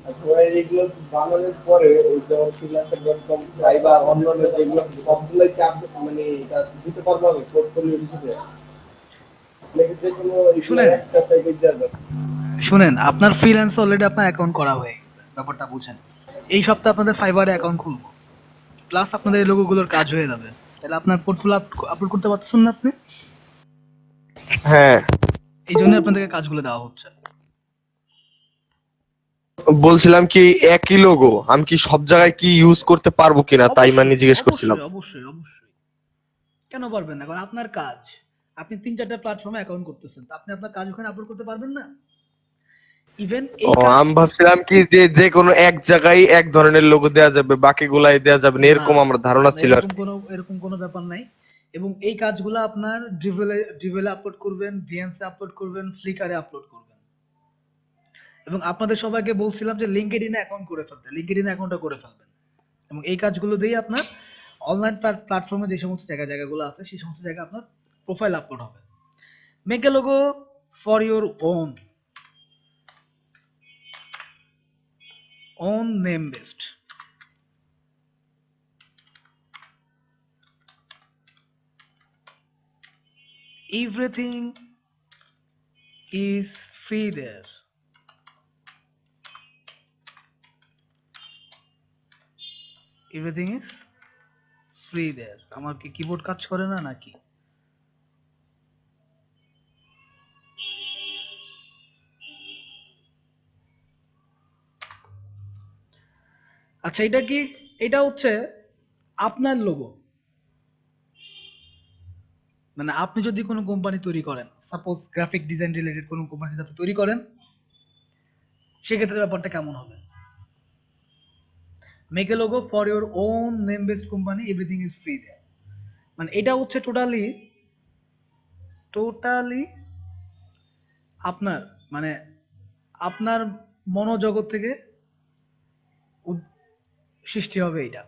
[SPEAKER 3] আচ্ছা ভাই, এগুলো বানানোর পরে ওই যেমন freelancer.com বা অন্যান্য যেগুলো সবগুলোই কি আপনি মানে এটা দিতে পারবো আমি পোর্টফোলিও হিসেবে? নাকি যে কোনো
[SPEAKER 2] শুনেন।
[SPEAKER 3] একটা প্যাকেজ যাবে?
[SPEAKER 2] শুনেন, আপনার ফ্রিল্যান্স অলরেডি আপনার অ্যাকাউন্ট করা হয়ে গেছে, ব্যাপারটা বুঝেন। এই সপ্তাহে আপনাদের ফাইবারে অ্যাকাউন্ট খুলবো, প্লাস আপনাদের এই লোগোগুলোর কাজ হয়ে যাবে। তাহলে আপনার পোর্টফোলিও আপলোড করতে পারতেছেন না আপনি,
[SPEAKER 5] হ্যাঁ,
[SPEAKER 2] এই জন্য আপনাদেরকে কাজগুলো দেওয়া হচ্ছে।
[SPEAKER 5] বলছিলাম কি একই লোগো আমি কি সব জায়গায় কি ইউজ করতে পারবো কিনা, তাই মানে জিজ্ঞেস করছিলাম।
[SPEAKER 2] অবশ্যই অবশ্যই, কেন পারবেন না? কারণ আপনার কাজ, আপনি 3-4টা প্ল্যাটফর্মে অ্যাকাউন্ট করতেছেন, তো আপনি আপনার কাজ ওখানে আপলোড করতে পারবেন না? ইভেন
[SPEAKER 5] ও,
[SPEAKER 2] এই কাজ
[SPEAKER 5] আমি ভাবছিলাম কি যে যে কোনো এক জায়গায় এক ধরনের লোগো দেওয়া যাবে, বাকিগুলাই দেওয়া যাবে না, এরকম আমার ধারণা ছিল আর কি।
[SPEAKER 2] এরকম কোনো ব্যাপার নাই। এবং এই কাজগুলো আপনার ড্রিভেলে আপলোড করবেন, ভিএনসে আপলোড করবেন, ফ্লিকারে আপলোড করবেন। এবং আপনাদের সবাইকে বলছিলাম যে লিঙ্কডইনে অ্যাকাউন্ট করে ফেলতে, লিঙ্কডইনে অ্যাকাউন্টটা করে ফেলবেন। এবং এই কাজগুলো দিয়ে আপনার অনলাইন প্ল্যাটফর্মে যে সমস্ত জায়গাগুলো আছে সেই সমস্ত জায়গায় আপনার প্রোফাইল আপলোড হবে। Make a logo for your own name based. Everything is free there. Everything is free there. আমার কি কিবোর্ড কাজ করে না নাকি? আচ্ছা, এটা কি? এটা হচ্ছে আপনার লোগো। মানে আপনি যদি কোনো কোম্পানি তৈরি করেন, সাপোজ গ্রাফিক ডিজাইন রিলেটেড কোনো কোম্পানি যদি আপনি তৈরি করেন, সেক্ষেত্রে ব্যাপারটা কেমন হবে? Make a logo for your own name based company, everything is free there. মানে এটা হচ্ছে টোটালি আপনার, মানে আপনার মনোজগৎ থেকে সৃষ্টি হবে এটা।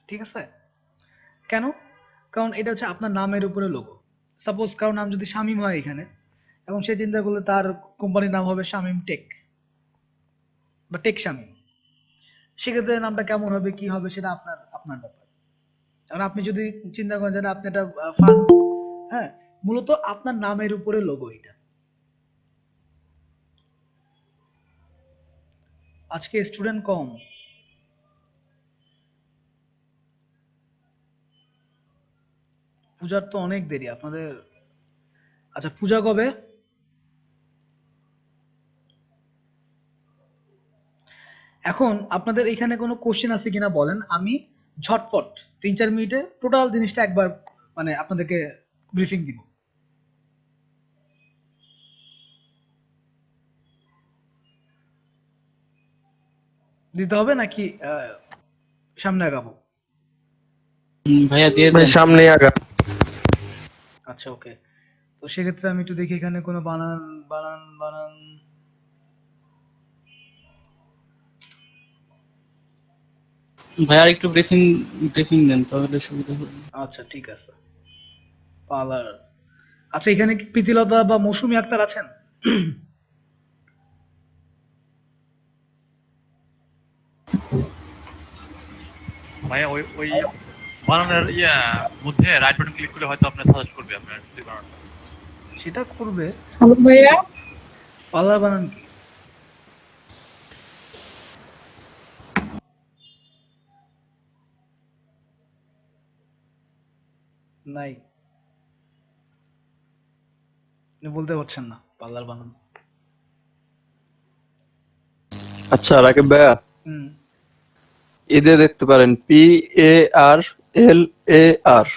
[SPEAKER 2] ঠিক আছে? কেন? কারণ এটা হচ্ছে আপনার নামের উপরে লোগো। সাপোজ কারো নাম যদি শামিম হয় এখানে, এবং সে চিন্তা করলে তার কোম্পানির নাম হবে শামিম টেক বা টেক শামিম, সেক্ষেত্রে নামটা কেমন হবে কি হবে সেটা আপনার ব্যাপার। কারণ আপনি যদি চিন্তা করেন যে আপনি একটা ফান্ড, হ্যাঁ, মূলত আপনার নামের উপরে লোগো এটা। আজকে স্টুডেন্ট কম, পূজার তো অনেক দেরি আপনাদের। আচ্ছা, পূজা কবে? এখন আপনাদের এখানে কোনো কোশ্চেন আছে কিনা বলেন, আমি ঝটপট 3-4 মিনিটে টোটাল জিনিসটা একবার মানে আপনাদেরকে ব্রিফিং দিব। দিতে হবে নাকি সামনে আগাবো?
[SPEAKER 4] ভাইয়া দিয়ে
[SPEAKER 5] ভাই
[SPEAKER 4] দেন।
[SPEAKER 5] সামনে আগা।
[SPEAKER 2] আচ্ছা ওকে, তো সেক্ষেত্রে আমি একটু দেখি এখানে কোনো বানান বানান বানান।
[SPEAKER 4] ভাইয়া আর একটু ব্রিফিং ব্রিফিং দেন তাহলে সুবিধা হবে।
[SPEAKER 2] আচ্ছা ঠিক আছে। পার্লার, আচ্ছা এখানে কি প্রীতিলতা বা মৌসুমী আক্তার আছেন?
[SPEAKER 6] ভাইয়া ওই ওই বানানের মধ্যে রাইট বাটন ক্লিক করলে হয়তো আপনার সাজেস্ট করবে আপনার যদি বানানটা।
[SPEAKER 2] সেটা করবে।
[SPEAKER 8] হ্যালো ভাইয়া,
[SPEAKER 2] পার্লার বানান কি? নাই, আপনি বলতে পারছেন না পার্লার বানান।
[SPEAKER 5] আচ্ছা রাকিব ভাইয়া,
[SPEAKER 2] হুম,
[SPEAKER 5] এদের দেখতে পারেন PARLAR, PARLAR।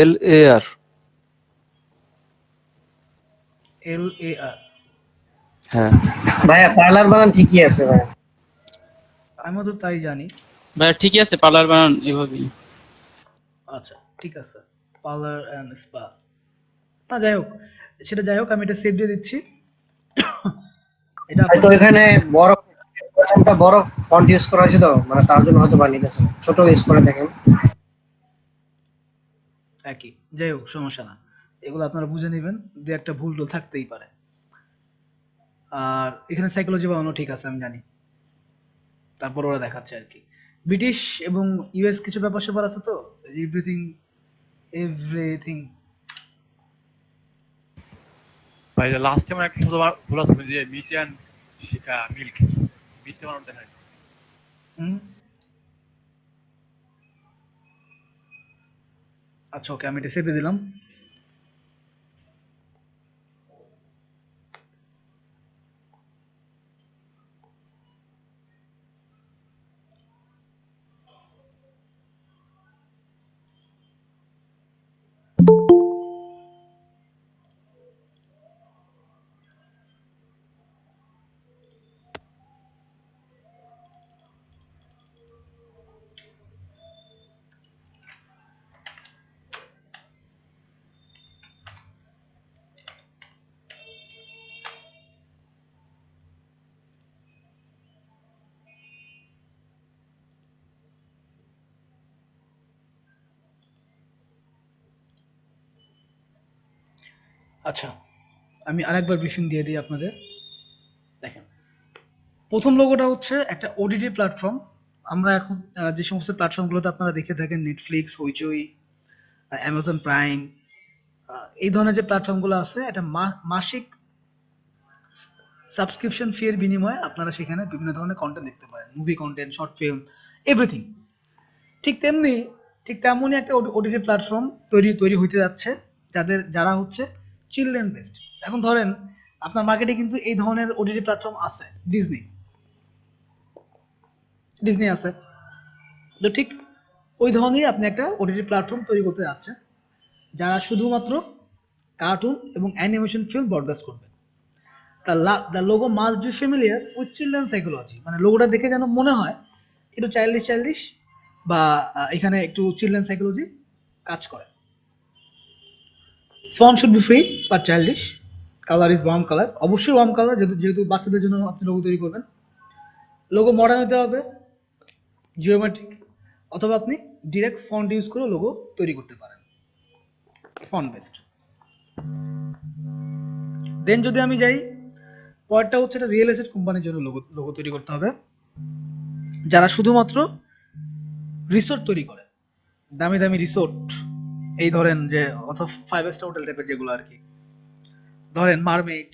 [SPEAKER 2] LAR।
[SPEAKER 5] হ্যাঁ
[SPEAKER 7] ভাইয়া পার্লার বানান ঠিকই আছে ভাইয়া।
[SPEAKER 2] আমিও তো তাই জানি।
[SPEAKER 4] ভাইয়া ঠিকই আছে, পার্লার বানান এভাবেই।
[SPEAKER 2] আচ্ছা ঠিক আছে, পার্লার অ্যান্ড স্পা। না যাই হোক, সেটা যাই হোক, আমি এটা সেভ দিয়ে দিচ্ছি। এটা
[SPEAKER 7] হয়তো
[SPEAKER 2] আপনাদের
[SPEAKER 7] এখানে বড় প্রথমটা বড় ফন্ট ইউজ করা হয়েছে তো, মানে তার জন্য হয়তো বানিয়ে দিয়েছে, ছোট ইউজ করে দেখেন।
[SPEAKER 2] একই, যাই হোক সমস্যা না, এগুলো আপনারা বুঝে নেবেন, দু একটা ভুল টুল থাকতেই পারে। আর এখানে সাইকোলজি বানানো ঠিক আছে আমি জানি, তারপর ওরা দেখাচ্ছে আর কি। ব্রিটিশ এবং ইউএস কিছু ব্যাপার স্যাপার আছে তো, এভরিথিং এভরিথিং।
[SPEAKER 6] ভাই লাস্ট টাইম একটা শুধু ভুল আছে যে মিট অ্যান্ড মিল্ক, মিটে বানানো দেখা যায়।
[SPEAKER 2] হুম, আচ্ছা ওকে, আমি এটা সেভে দিলাম। আচ্ছা, আমি আরেকবার ব্রিফিং দিয়ে দিই আপনাদের। দেখেন, প্রথম লোগোটা হচ্ছে একটা ওটিটি প্ল্যাটফর্ম। আমরা এখন যে সমস্ত প্ল্যাটফর্মগুলোতে আপনারা দেখে থাকেন, নেটফ্লিক্স, হইচই, অ্যামাজন প্রাইম, এই ধরনের যে প্ল্যাটফর্মগুলো আছে, এটা মাসিক সাবস্ক্রিপশন ফি এর বিনিময়ে আপনারা সেখানে বিভিন্ন ধরনের কন্টেন্ট দেখতে পারেন, movie content, short film, everything. ঠিক তেমনি, ঠিক তেমনই একটা ওটিটি প্ল্যাটফর্ম তৈরি হইতে যাচ্ছে, যারা হচ্ছে চিলড্রেন বেসড। এখন ধরেন আপনার মার্কেটে কিন্তু এই ধরনের ওটিটি প্ল্যাটফর্ম আছে, ডিজনি আছে, তো ঠিক ওই ধরনের আপনি একটা ওটিটি প্ল্যাটফর্ম তৈরি করতে যাচ্ছেন, যারা শুধুমাত্র কার্টুন এবং অ্যানিমেশন ফিল্ম ব্রডকাস্ট করবে। The logo must B familiar with children psychology, মানে লোগোটা দেখে যেন মনে হয় একটু চাইল্ডিশ বা এখানে একটু চিলড্রেন সাইকোলজি কাজ করে। Font should be free but childish, colour is warm colour, অবশ্যই ওয়ার্ম কালার, যেহেতু বাচ্চাদের জন্য আপনি লোগো তৈরি করবেন। লোগো মডার্ন হতে হবে, জিওমেট্রিক, অথবা আপনি ডিরেক্ট ফন্ট ইউজ করে লোগো তৈরি করতে পারেন, ফন্ট বেসড। দেন যদি আমি যাই, পরেরটা হচ্ছে একটা রিয়েল এস্টেট কোম্পানির জন্য লোগো তৈরি করতে হবে, যারা শুধুমাত্র রিসোর্ট তৈরি করে, দামি দামি রিসোর্ট, এই ধরেন যে অথবা 5 স্টার হোটেল টাইপের যেগুলো আর কি, ধরেন মারমেড,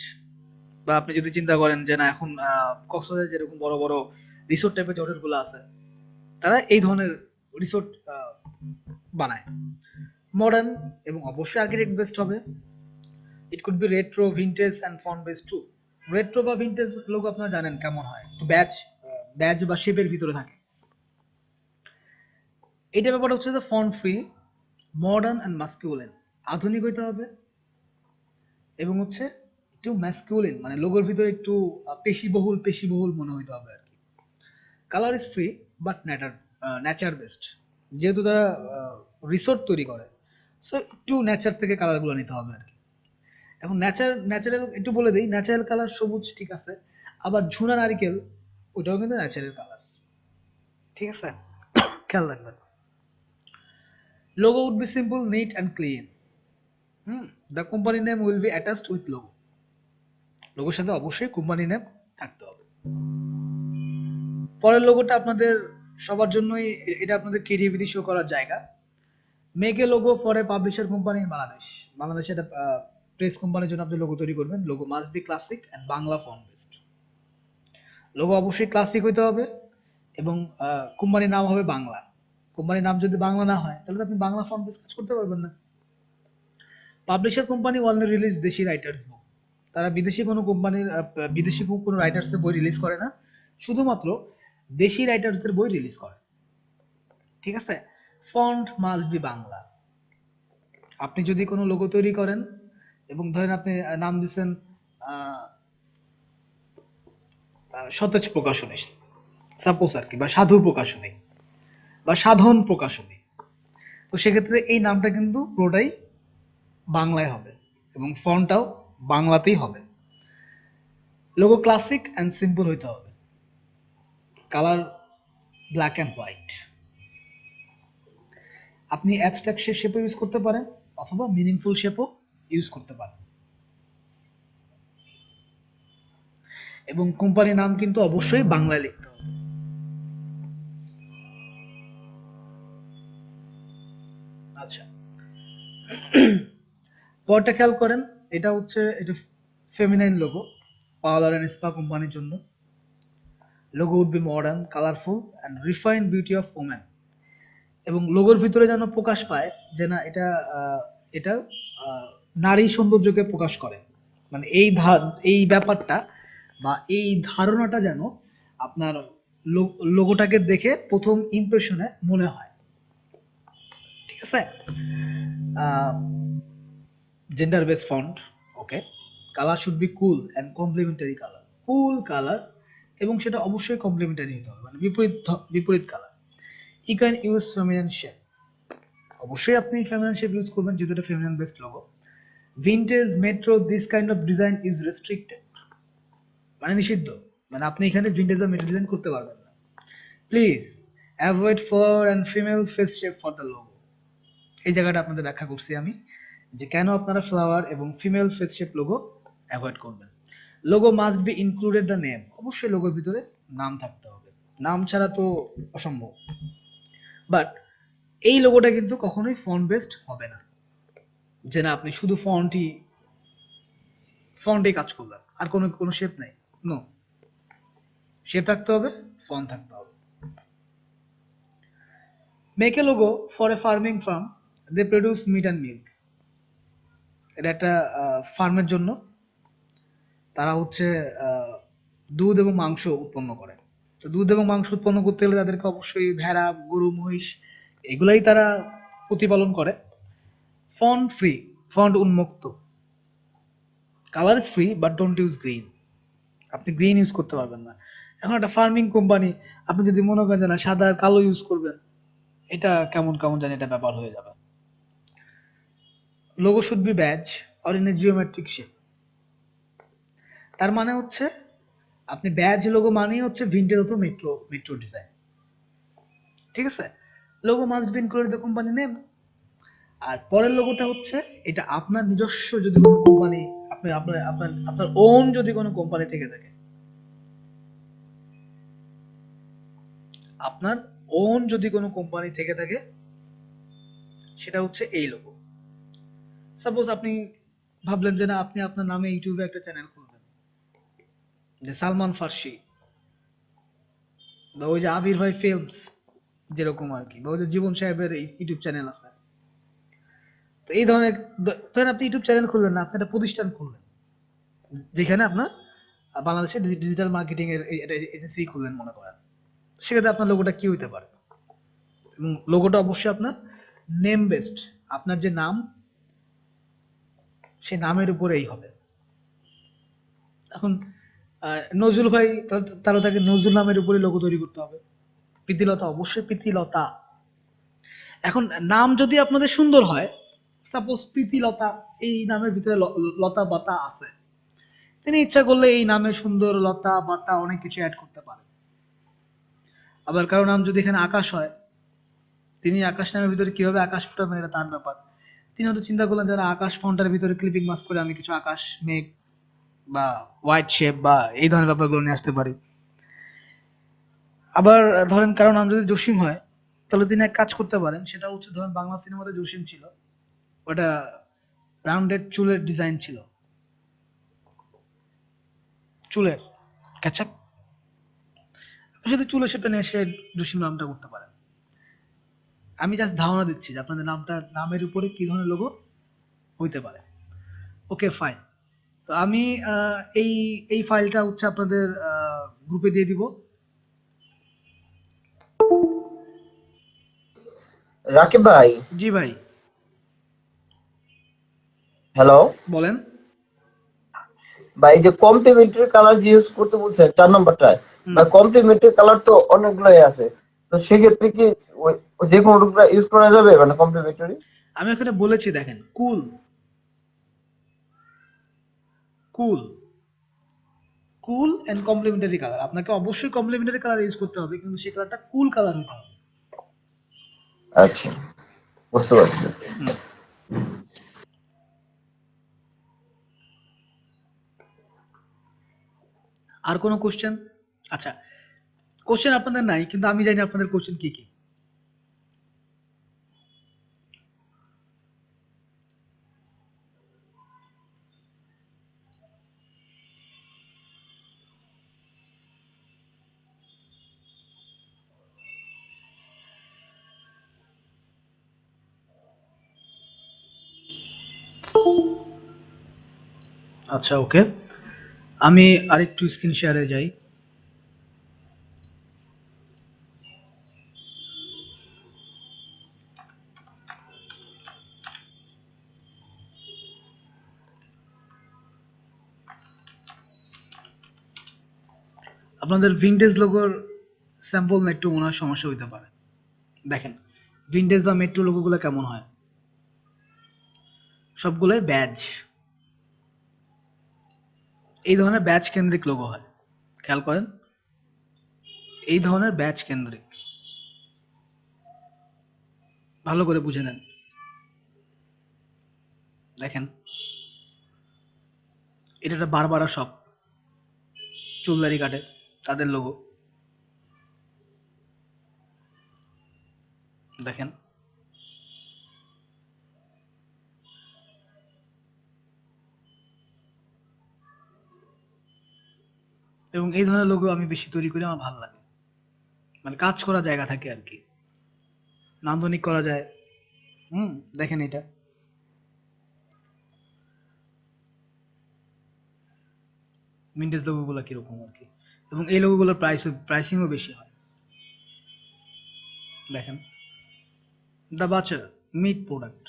[SPEAKER 2] বা আপনি যদি চিন্তা করেন যে না এখন কক্সবাজারে যেরকম বড় বড় রিসোর্ট টাইপের যে হোটেলগুলো আছে, তারা এই ধরনের রিসোর্ট বানায়, মডার্ন এবং অবশ্যই আর্কিটেক্ট বেসড হবে। It could be retro, vintage and font based too. Retro বা ভিন্টেজ লোগো আপনারা জানেন কেমন হয়, একটু ব্যাজ ব্যাজ বা শেপের ভিতরে থাকে। এটা ব্যাপারটা হচ্ছে যে font free, modern and masculine, আধুনিক হইতে হবে এবং হচ্ছে একটু ম্যাসকুলিন, মানে লোগোর ভিতরে একটু পেশিবহুল মনে হইতে হবে আর কি। Colour is free but nature based, যেহেতু তারা রিসোর্ট তৈরি করে, সো একটু নেচার থেকে কালারগুলো নিতে হবে আর কি। এখন ন্যাচারাল একটু বলে দিই, ন্যাচারাল কালার সবুজ ঠিক আছে, আবার ঝুনা নারিকেল ওটাও কিন্তু ন্যাচারাল কালার, ঠিক আছে? খেয়াল রাখবেন। Logo would be simple, neat and clean. The company name will be attached with logo. লোগোর সাথে অবশ্যই কোম্পানি নেম থাকতে হবে। পরের লোগোটা আপনাদের সবার জন্যই, এটা আপনাদের ক্রিয়েটিভিটি শো করার জায়গা। Make a logo for A publisher company in Bangladesh. বাংলাদেশে একটা প্রেস কোম্পানির জন্য আপনি লোগো তৈরি করবেন। Logo must B classic and Bangla font based. Logo অবশ্যই ক্লাসিক হইতে হবে এবং কোম্পানির নাম হবে বাংলা। কোম্পানির নাম যদি বাংলা না হয় তাহলে তো আপনি বাংলা ফন্ট বেস কাজ করতে পারবেন না। পাবলিশার কোম্পানি অনলি রিলিজ দেশি রাইটার্স বুক। তারা বিদেশি কোনো কোম্পানির বিদেশি কোনো রাইটার্সের বই রিলিজ করে না, শুধুমাত্র দেশি রাইটার্সদের বই রিলিজ করে, ঠিক আছে? Font must be Bangla. আপনি যদি কোনো লোগো তৈরি করেন এবং ধরেন আপনি নাম দিচ্ছেন সতেজ প্রকাশনী, সাপোজ আর কি, বা সাধু প্রকাশনী বা সাধন প্রকাশনী, তো সেক্ষেত্রে এই নামটা কিন্তু পুরোটাই বাংলায় হবে এবং ফন্টটাও বাংলাতেই হবে। লোগো ক্লাসিক অ্যান্ড সিম্পল হইতে হবে। Colour black and white. আপনি অ্যাবস্ট্রাক্ট শেপও ইউজ করতে পারেন অথবা মিনিংফুল শেপও ইউজ করতে পারেন। এবং কোম্পানির নাম কিন্তু অবশ্যই বাংলায় লিখতে হবে। আচ্ছা, পরটা খেয়াল করেন, এটা feminine logo, parlour and spa কোম্পানির জন্য। Logo would be modern, colourful and refined beauty of women. এবং লোগোর ভিতরে যেন প্রকাশ পায় যে না এটা নারী সৌন্দর্যকে প্রকাশ করে, মানে এই ব্যাপারটা বা এই ধারণাটা যেন আপনার লোগোটাকে দেখে প্রথম ইমপ্রেশনে মনে হয়, ঠিক আছে? Gender base font, okay. Colour should be cool and complementary colour, cool colour এবং সেটা অবশ্যই কমপ্লিমেন্টারি হতে হবে, মানে বিপরীত colour. You can use feminine shape, অবশ্যই আপনি ফেমিনাইন শেপ ইউজ করবেন যেহেতু এটা feminine based logo. Vintage, metro, this kind of design is restricted, মানে নিষিদ্ধ, মানে আপনি এখানে ভিন্টেজ আর মেট্রো ডিজাইন করতে পারবেন না। Please avoid flower and female face shape for the logo. এই জায়গাটা আপনাদের ব্যাখ্যা করছি আমি যে কেন আপনারা ফ্লাওয়ার এবং female face shape logo avoid করবেন। Logo must be included the name, অবশ্যই লোগোর ভিতরে নাম থাকতে হবে, নাম ছাড়া তো অসম্ভব। বাট এই লোগোটা কিন্তু কখনোই ফন্ট বেসড হবে না, যে না আপনি শুধু ফন্টে কাজ করলেন আর কোনো শেপ নাই। নো, শেপ থাকতে হবে, ফন্ট থাকতে হবে। Make a logo for a farming farm, they produce meat and milk. এটা একটা ফার্মের জন্য, তারা দুধ এবং মাংস উৎপন্ন করে। তো দুধ এবং মাংস উৎপন্ন করতে গেলে তাদেরকে অবশ্যই ভেড়া, গরু, মহিষ এগুলাই তারা প্রতিপালন করে। ফন্ট ফ্রি, ফন্ট উন্মুক্ত। Colour is free but don't use green, আপনি গ্রিন ইউজ করতে পারবেন না। এখন একটা ফার্মিং কোম্পানি, আপনি যদি মনে করেন যে না সাদা আর কালো ইউজ করবেন, এটা কেমন জানি এটা ব্যাপার হয়ে যাবে। Logo should be badge or in a geometric shape. তার মানে আপনি ব্যাজ লোগো মানেই ভিন্টেজ অথবা মেট্রো ডিজাইন, ঠিক আছে? Logo must be included the company name. আর পরের লোগোটা এটা আপনার নিজস্ব যদি কোনো কোম্পানি, আপনার ওন যদি কোনো কোম্পানি থেকে থাকে, আপনার ওন যদি কোনো কোম্পানি থেকে থাকে সেটা এই লোগো। সাপোজ আপনি ভাবলেন যে না আপনি আপনার নামে ইউটিউবে একটা চ্যানেল খুলবেন, যে সালমান ফার্সি বা ওই যে আবির ভাই ফিল্মস যেরকম আর কি, বা ওই যে জীবন সাহেবের ইউটিউব চ্যানেল আছে। তো এই ধরনের, ধরেন আপনি ইউটিউব চ্যানেল খুললেন না, আপনি একটা প্রতিষ্ঠান খুললেন যেখানে আপনার বাংলাদেশে ডিজিটাল মার্কেটিং এর এজেন্সি খুললেন মনে করেন, সেক্ষেত্রে আপনার লোগোটা কি হইতে পারে? এবং লোগোটা অবশ্যই আপনার নেম বেসড, আপনার যে নাম সেই নামের উপরেই হবে। এখন নজরুল ভাই, তাহলে তাকে নজরুল নামের উপরে লোগো তৈরি করতে হবে। প্রীতিলতা, অবশ্যই প্রীতিলতা। এখন নাম যদি আপনাদের সুন্দর হয়, সাপোজ প্রীতিলতা, এই নামের ভিতরে লতা বাতা আছে, তিনি ইচ্ছা করলে এই নামে সুন্দর লতা বাতা অনেক কিছু অ্যাড করতে পারেন। আবার কারো নাম যদি এখানে আকাশ হয়, তিনি আকাশ নামের ভিতরে কিভাবে আকাশ ফুটাবেন এটা তার ব্যাপার। তিনি হয়তো চিন্তা করলেন যারা আকাশ ফন্টের ভিতরে ক্লিপিং মাস্ক করে আমি কিছু আকাশ মেঘ বা হোয়াইট শেপ বা এই ধরনের ব্যাপারগুলো নিয়ে আসতে পারি। আবার ধরেন কারো নাম যদি জসিম হয়, তাহলে তিনি এক কাজ করতে পারেন, সেটা হচ্ছে ধরেন বাংলা সিনেমাতে জসিম ছিল, ওটা রাউন্ডেড চুলের ডিজাইন ছিল, চুলের ক্যাচআপ, আপনি যদি চুলের শেপটা নিয়ে এসে জসিম নামটা করতে পারেন। আমি জাস্ট ধারণা দিচ্ছি যে আপনাদের নামের উপরে কি ধরনের লোগো হইতে পারে। ওকে ফাইন, তো আমি এই এই ফাইলটা হচ্ছে আপনাদের গ্রুপে দিয়ে দিব।
[SPEAKER 8] রাকিব ভাই,
[SPEAKER 2] জি ভাই,
[SPEAKER 8] হ্যালো
[SPEAKER 2] বলেন।
[SPEAKER 8] ভাই, এই যে কমপ্লিমেন্টারি কালার ইউজ করতে বলছেন 4 নম্বরটায়,
[SPEAKER 2] হুম,
[SPEAKER 8] ভাই কমপ্লিমেন্টারি কালার তো অনেকগুলোই আছে, তো সেক্ষেত্রে কি যে কোনোটা ইউজ করা যাবে মানে কমপ্লিমেন্টারি?
[SPEAKER 2] আমি এখানে বলেছি দেখেন, কুল কুল কুল এন্ড কমপ্লিমেন্টারি কালার। আপনাকে অবশ্যই কমপ্লিমেন্টারি কালার ইউজ করতে হবে, কিন্তু সেই কালারটা কুল কালার হতে হবে।
[SPEAKER 8] আচ্ছা, বুঝতে পারছি।
[SPEAKER 2] হুম। আর কোনো কোশ্চেন? আচ্ছা, কোশ্চেন আপনাদের নাই, কিন্তু আমি জানি আপনাদের কোশ্চেন কি কি। আচ্ছা ওকে, আমি আরেকটু স্ক্রিন শেয়ারে যাই। আপনাদের ভিনটেজ লোগোর স্যাম্পল না একটু মনে হয় সমস্যা হইতে পারে। দেখেন ভিনটেজ বা মেট্রো লোগোগুলো কেমন হয়, সবগুলোই ব্যাজ, এই ধরনের ব্যাজ কেন্দ্রিক লোগো হয়। খেয়াল করেন, এই ধরনের ব্যাজ কেন্দ্রিক, ভালো করে বুঝে নেন। দেখেন এটা একটা বারবারা শপ, চুলদারি কাটে, তাদের লোগো দেখেন। এবং এই ধরনের লোগো আমি বেশি তৈরি করি, আমার ভালো লাগে, মানে কাজ করা জায়গা থাকে আর কি, নান্দনিক করা যায়। দেখেন এটা ভিনটেজ লোগোগুলো কিরকম আর কি, এবং এই লোগোগুলোর প্রাইসিংও বেশি হয়। দেখেন দ্য বাচার মিট প্রোডাক্ট,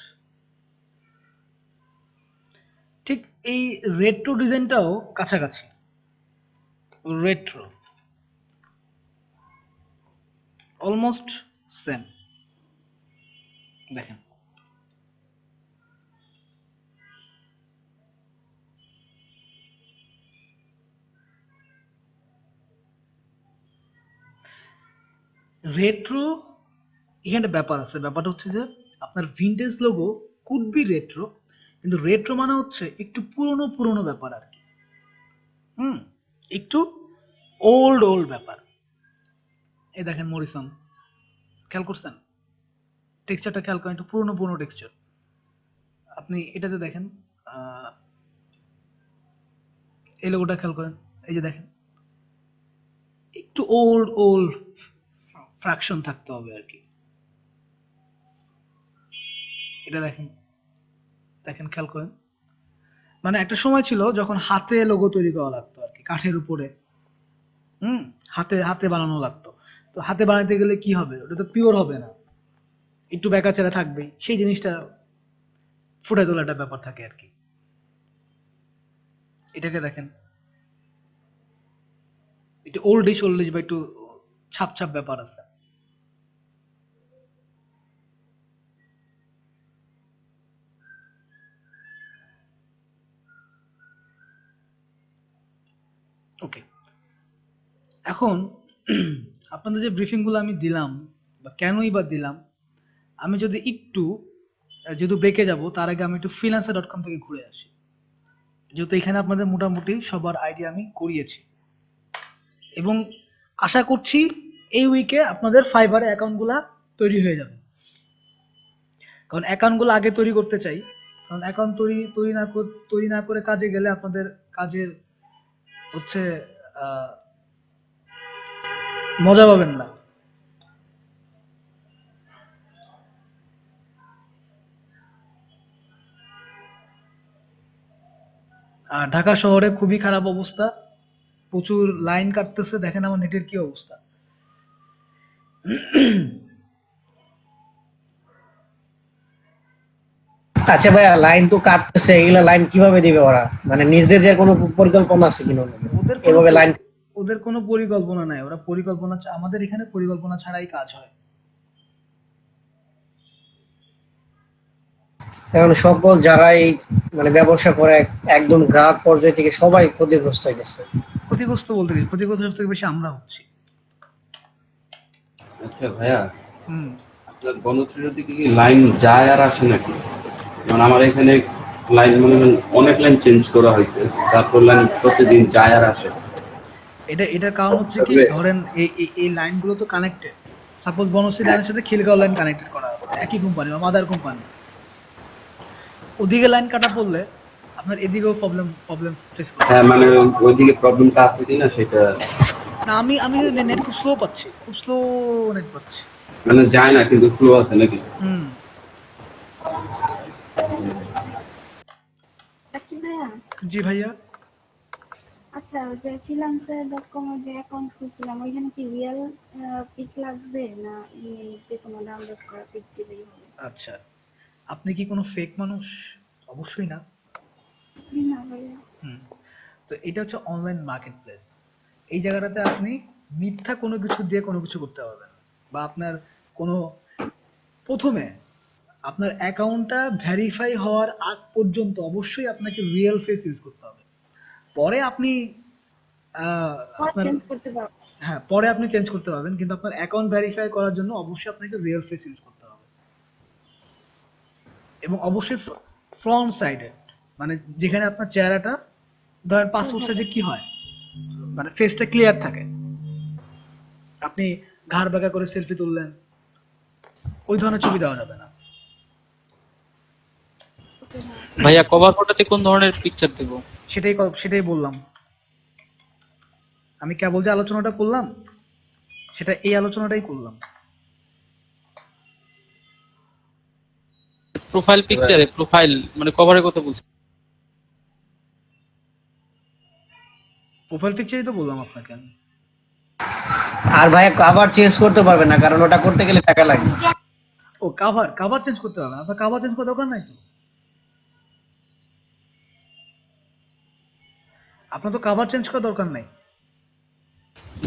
[SPEAKER 2] ঠিক এই রেট্রো ডিজাইনটাও কাছাকাছি, রেট্রো অলমোস্ট সেম। দেখেন রেট্রো, এখানে একটা ব্যাপার আছে, ব্যাপারটা হচ্ছে যে আপনার vintage logo could be retro, কিন্তু রেট্রো মানে হচ্ছে একটু পুরনো পুরনো ব্যাপার আর কি, একটু ওল্ড ওল্ড ব্যাপার। এই দেখেন মরিসন, খেয়াল করছেন টেক্সচারটা, খেয়াল করেন একটু পুরনো পুরনো টেক্সচার। আপনি এটাতে দেখেন এই লোগোটা খেয়াল করেন, এই যে দেখেন একটু ওল্ড ওল্ড ফ্র্যাকশন থাকতে হবে আর কি। এটা দেখেন, দেখেন খেয়াল করেন, মানে একটা সময় ছিল যখন হাতে লোগো তৈরি করা লাগতো আর কি, কাঠের উপরে, হাতে হাতে বানানো লাগতো। তো হাতে বানাতে গেলে কি হবে, ওটা তো পিওর হবে না, একটু বেকাচেরা থাকবেই, সেই জিনিসটা ফুটাই তোলা একটা ব্যাপার থাকে আর কি। এটাকে দেখেন, একটু ওল্ডিশ বা একটু ছাপ ছাপ ব্যাপার আছে। ওকে, এখন আপনাদের যে ব্রিফিং গুলো আমি দিলাম বা কেনই বা দিলাম, আমি যদি একটু যেহেতু ব্রেকে যাব, তার আগে আমি একটু freelancer.com থেকে ঘুরে আসি, যেহেতু এখানে আপনাদের মোটামুটি সবার আইডিয়া আমি করিয়েছি, এবং আশা করছি এই উইকে আপনাদের ফাইবারে অ্যাকাউন্ট গুলা তৈরি হয়ে যাবে। কারণ অ্যাকাউন্ট গুলো আগে তৈরি করতে চাই, কারণ অ্যাকাউন্ট তৈরি না করে কাজে গেলে আপনাদের কাজের হচ্ছে মজা পাবেন না। আর ঢাকা শহরে খুবই খারাপ অবস্থা, প্রচুর লাইন কাটতেছে, দেখেন আমার নেটের কি অবস্থা।
[SPEAKER 7] আচ্ছা ভাইয়া, লাইন তো কাটতেছে, এগুলা লাইন কিভাবে দিবে ওরা? মানে নিজেদের দেওয়ার কোনো পরিকল্পনা আছে কিনা
[SPEAKER 2] ওদের
[SPEAKER 7] এভাবে লাইন?
[SPEAKER 2] ওদের কোনো পরিকল্পনা নাই, ওরা পরিকল্পনা আমাদের এখানে পরিকল্পনা ছাড়াই কাজ হয়।
[SPEAKER 7] এখন সকল যারাই মানে ব্যবসা করে একদম গ্রাহক পর্যায় থেকে সবাই ক্ষতিগ্রস্ত হয়ে গেছে।
[SPEAKER 2] ক্ষতিগ্রস্ত বলতে কি, ক্ষতিগ্রস্ত থেকে বেশি আমরা হচ্ছি।
[SPEAKER 9] আচ্ছা ভাইয়া,
[SPEAKER 2] হুম
[SPEAKER 9] আপনার বনশ্রীর দিকে কি লাইন যায় আর আসে নাকি? যেমন আমার এখানে লাইন অনেক লাইন চেঞ্জ করা হয়েছে, তারপর লাইন প্রতিদিন যায় আর আসে।
[SPEAKER 2] এটার কারণ হচ্ছে কি, ধরেন এই লাইনগুলো তো কানেক্টেড। সাপোজ বনশ্রী লাইনের সাথে খিলগাঁও লাইন কানেক্টেড করা আছে, একই কোম্পানি বা মাদার কোম্পানি। ওদিকে লাইন কাটা পড়লে আপনার এদিকেও প্রবলেম ফেস করতে
[SPEAKER 9] হ্যাঁ, মানে ওইদিকে প্রবলেমটা আছে কিনা সেটা।
[SPEAKER 2] না, আমি নেট খুব স্লো পাচ্ছি, খুব স্লো নেট পাচ্ছি।
[SPEAKER 9] মানে যায় না কিন্তু স্লো আছে নাকি?
[SPEAKER 2] হুম
[SPEAKER 10] ভাইয়া,
[SPEAKER 2] জি ভাইয়া।
[SPEAKER 10] আচ্ছা ওই যে freelancer.com এর যে অ্যাকাউন্ট খুলছিলাম, ওইখানে কি রিয়েল পিক লাগবে না যে কোনো ডাউনলোড করা পিক দিলেই হবে?
[SPEAKER 2] আচ্ছা, আপনি কি কোনো ফেক মানুষ? অবশ্যই না।
[SPEAKER 10] জি না ভাইয়া।
[SPEAKER 2] তো এটা হচ্ছে অনলাইন মার্কেট প্লেস। এই জায়গাটাতে আপনি মিথ্যা কোনো কিছু দিয়ে কোনো কিছু করতে পারবেন না। বা আপনার কোনো প্রথমে আপনার অ্যাকাউন্টটা ভেরিফাই হওয়ার আগ পর্যন্ত অবশ্যই আপনাকে রিয়েল ফেস ইউজ করতে হবে। পরে আপনি আপনার
[SPEAKER 10] চেঞ্জ করতে পারবো?
[SPEAKER 2] হ্যাঁ, পরে আপনি চেঞ্জ করতে পারবেন, কিন্তু আপনার অ্যাকাউন্ট ভেরিফাই করার জন্য অবশ্যই আপনাকে রিয়েল ফেস ইউজ করতে হবে, এবং অবশ্যই ফ্রন্ট সাইডে, মানে যেখানে আপনার চেহারাটা ধরেন পাসপোর্ট সাইজে কি হয়, মানে ফেসটা ক্লিয়ার থাকে। আপনি ঘাড় বাঁকা করে সেলফি তুললেন, ওই ধরনের ছবি দেওয়া যাবে না।
[SPEAKER 4] ভাইয়া কভার ফটোতে কোন ধরনের পিকচার দেব?
[SPEAKER 2] সেটাই বললাম, আমি কেবল যে আলোচনাটা করলাম সেটা এই আলোচনাটাই করলাম।
[SPEAKER 4] প্রোফাইল পিকচারে, প্রোফাইল মানে কভারের কথা বলছি।
[SPEAKER 2] প্রোফাইল পিকচারই তো বললাম আপনাকে আমি।
[SPEAKER 7] আর ভাইয়া কভার চেঞ্জ করতে পারবে না, কারণ ওটা করতে গেলে টাকা লাগবে।
[SPEAKER 2] ও কাভার চেঞ্জ করতে হবে না, আপনার কাভার চেঞ্জ করার দরকার নাই তো। আপনার তো কাভার চেঞ্জ করার দরকার নাই।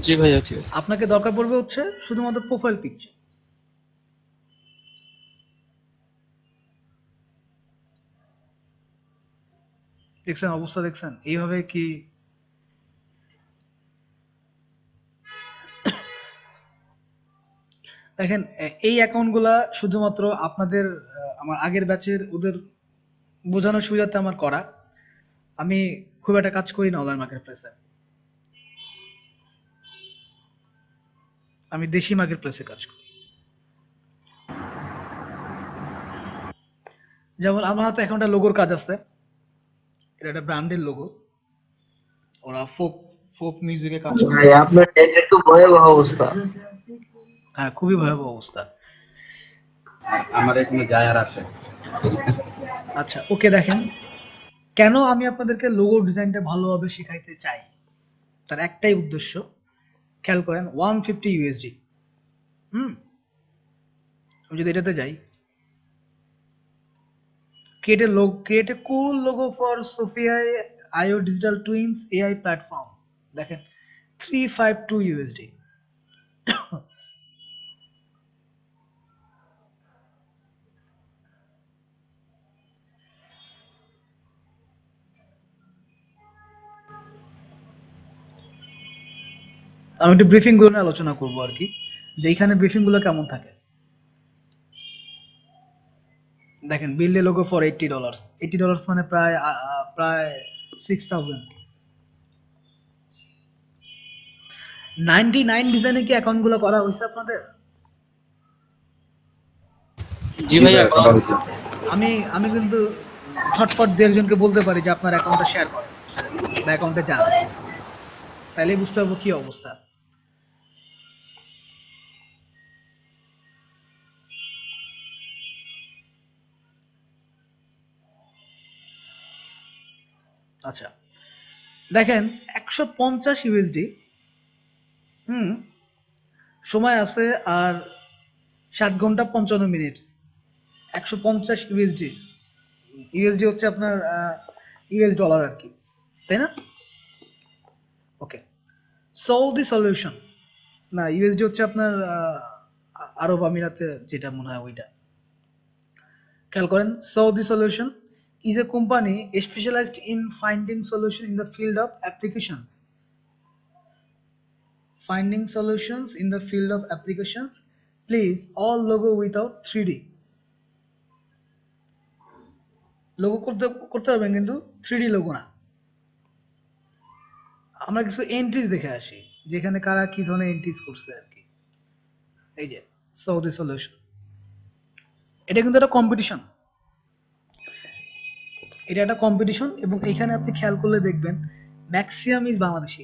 [SPEAKER 4] জি ভাইয়া, ঠিক আছে।
[SPEAKER 2] আপনাকে দরকার পড়বে হচ্ছে শুধুমাত্র প্রোফাইল পিকচার। দেখছেন অবস্থা, দেখছেন এইভাবে কি দেখেন, এই অ্যাকাউন্ট গুলা শুধুমাত্র আপনাদের আমার আগের ব্যাচের ওদের বোঝানোর সুবিধাতে আমার করা। আমি খুব একটা কাজ করি না অনলাইন মার্কেট প্লেসে, আমি দেশি মার্কেট প্লেসে কাজ করি। যেমন আমার হাতে এখন একটা লোগোর কাজ আছে, এটা একটা ব্র্যান্ডের লোগো, ওরা ফোক মিউজিকে কাজ করে।
[SPEAKER 8] ভাই আপনার নেটের তো ভয়াবহ অবস্থা।
[SPEAKER 2] হ্যাঁ, খুবই ভয়াবহ অবস্থা।
[SPEAKER 9] আমার এখানে যায় আর আসে।
[SPEAKER 2] আচ্ছা ওকে, দেখেন কেন আমি আপনাদেরকে লোগো ডিজাইনটা ভালোভাবে শেখাইতে চাই। তার একটাই উদ্দেশ্য, খেয়াল করেন, 150 ইউএসডি। আমি যদি এটাতে যাই, create a cool logo for Sophia IO Digital Twins AI platform, দেখেন 352 ইউএসডি। আমি একটু ব্রিফিং গুলো নিয়ে আলোচনা করবো আর কি, যে এইখানে ব্রিফিং গুলো কেমন থাকে। দেখেন বিল্ড এ লোগো ফর $80, $80 মানে প্রায় 6000। 99 ডিজাইনে কি অ্যাকাউন্ট গুলো করা হয়েছে আপনাদের?
[SPEAKER 4] জি ভাইয়া করা হয়েছে।
[SPEAKER 2] আমি কিন্তু ঝটপট দু একজনকে বলতে পারি যে আপনার অ্যাকাউন্টটা শেয়ার করেন বা অ্যাকাউন্টে যান, তাইলে বুঝতে পারবো কি অবস্থা। আচ্ছা দেখেন 150 ইউএসডি, সময় আছে আর 7 ঘন্টা 55 মিনিট। 150 ইউএসডি, ইউএসডি হচ্ছে আপনার ইউএস ডলার আর কি, তাই না? ওকে, সৌদি সলিউশন, না ইউএসডি হচ্ছে আপনার আরব আমিরাতে যেটা মনে হয় ওইটা। খেয়াল করেন, Saudi solution is a company specialized in finding solution in the field of applications. Finding solutions in the field of applications. Please all logo without 3D. Logo করতে পারবেন কিন্তু 3D লোগো না। আমরা কিছু এন্ট্রিজ দেখে আসি, যেখানে কারা কি ধরনের এন্ট্রিজ করছে আর কি। এই যে সৌদি সলিউশন, এটা কিন্তু একটা কম্পিটিশন, এটা একটা কম্পিটিশন, এবং এখানে আপনি খেয়াল করলে দেখবেন ম্যাক্সিমাম ইজ বাংলাদেশি।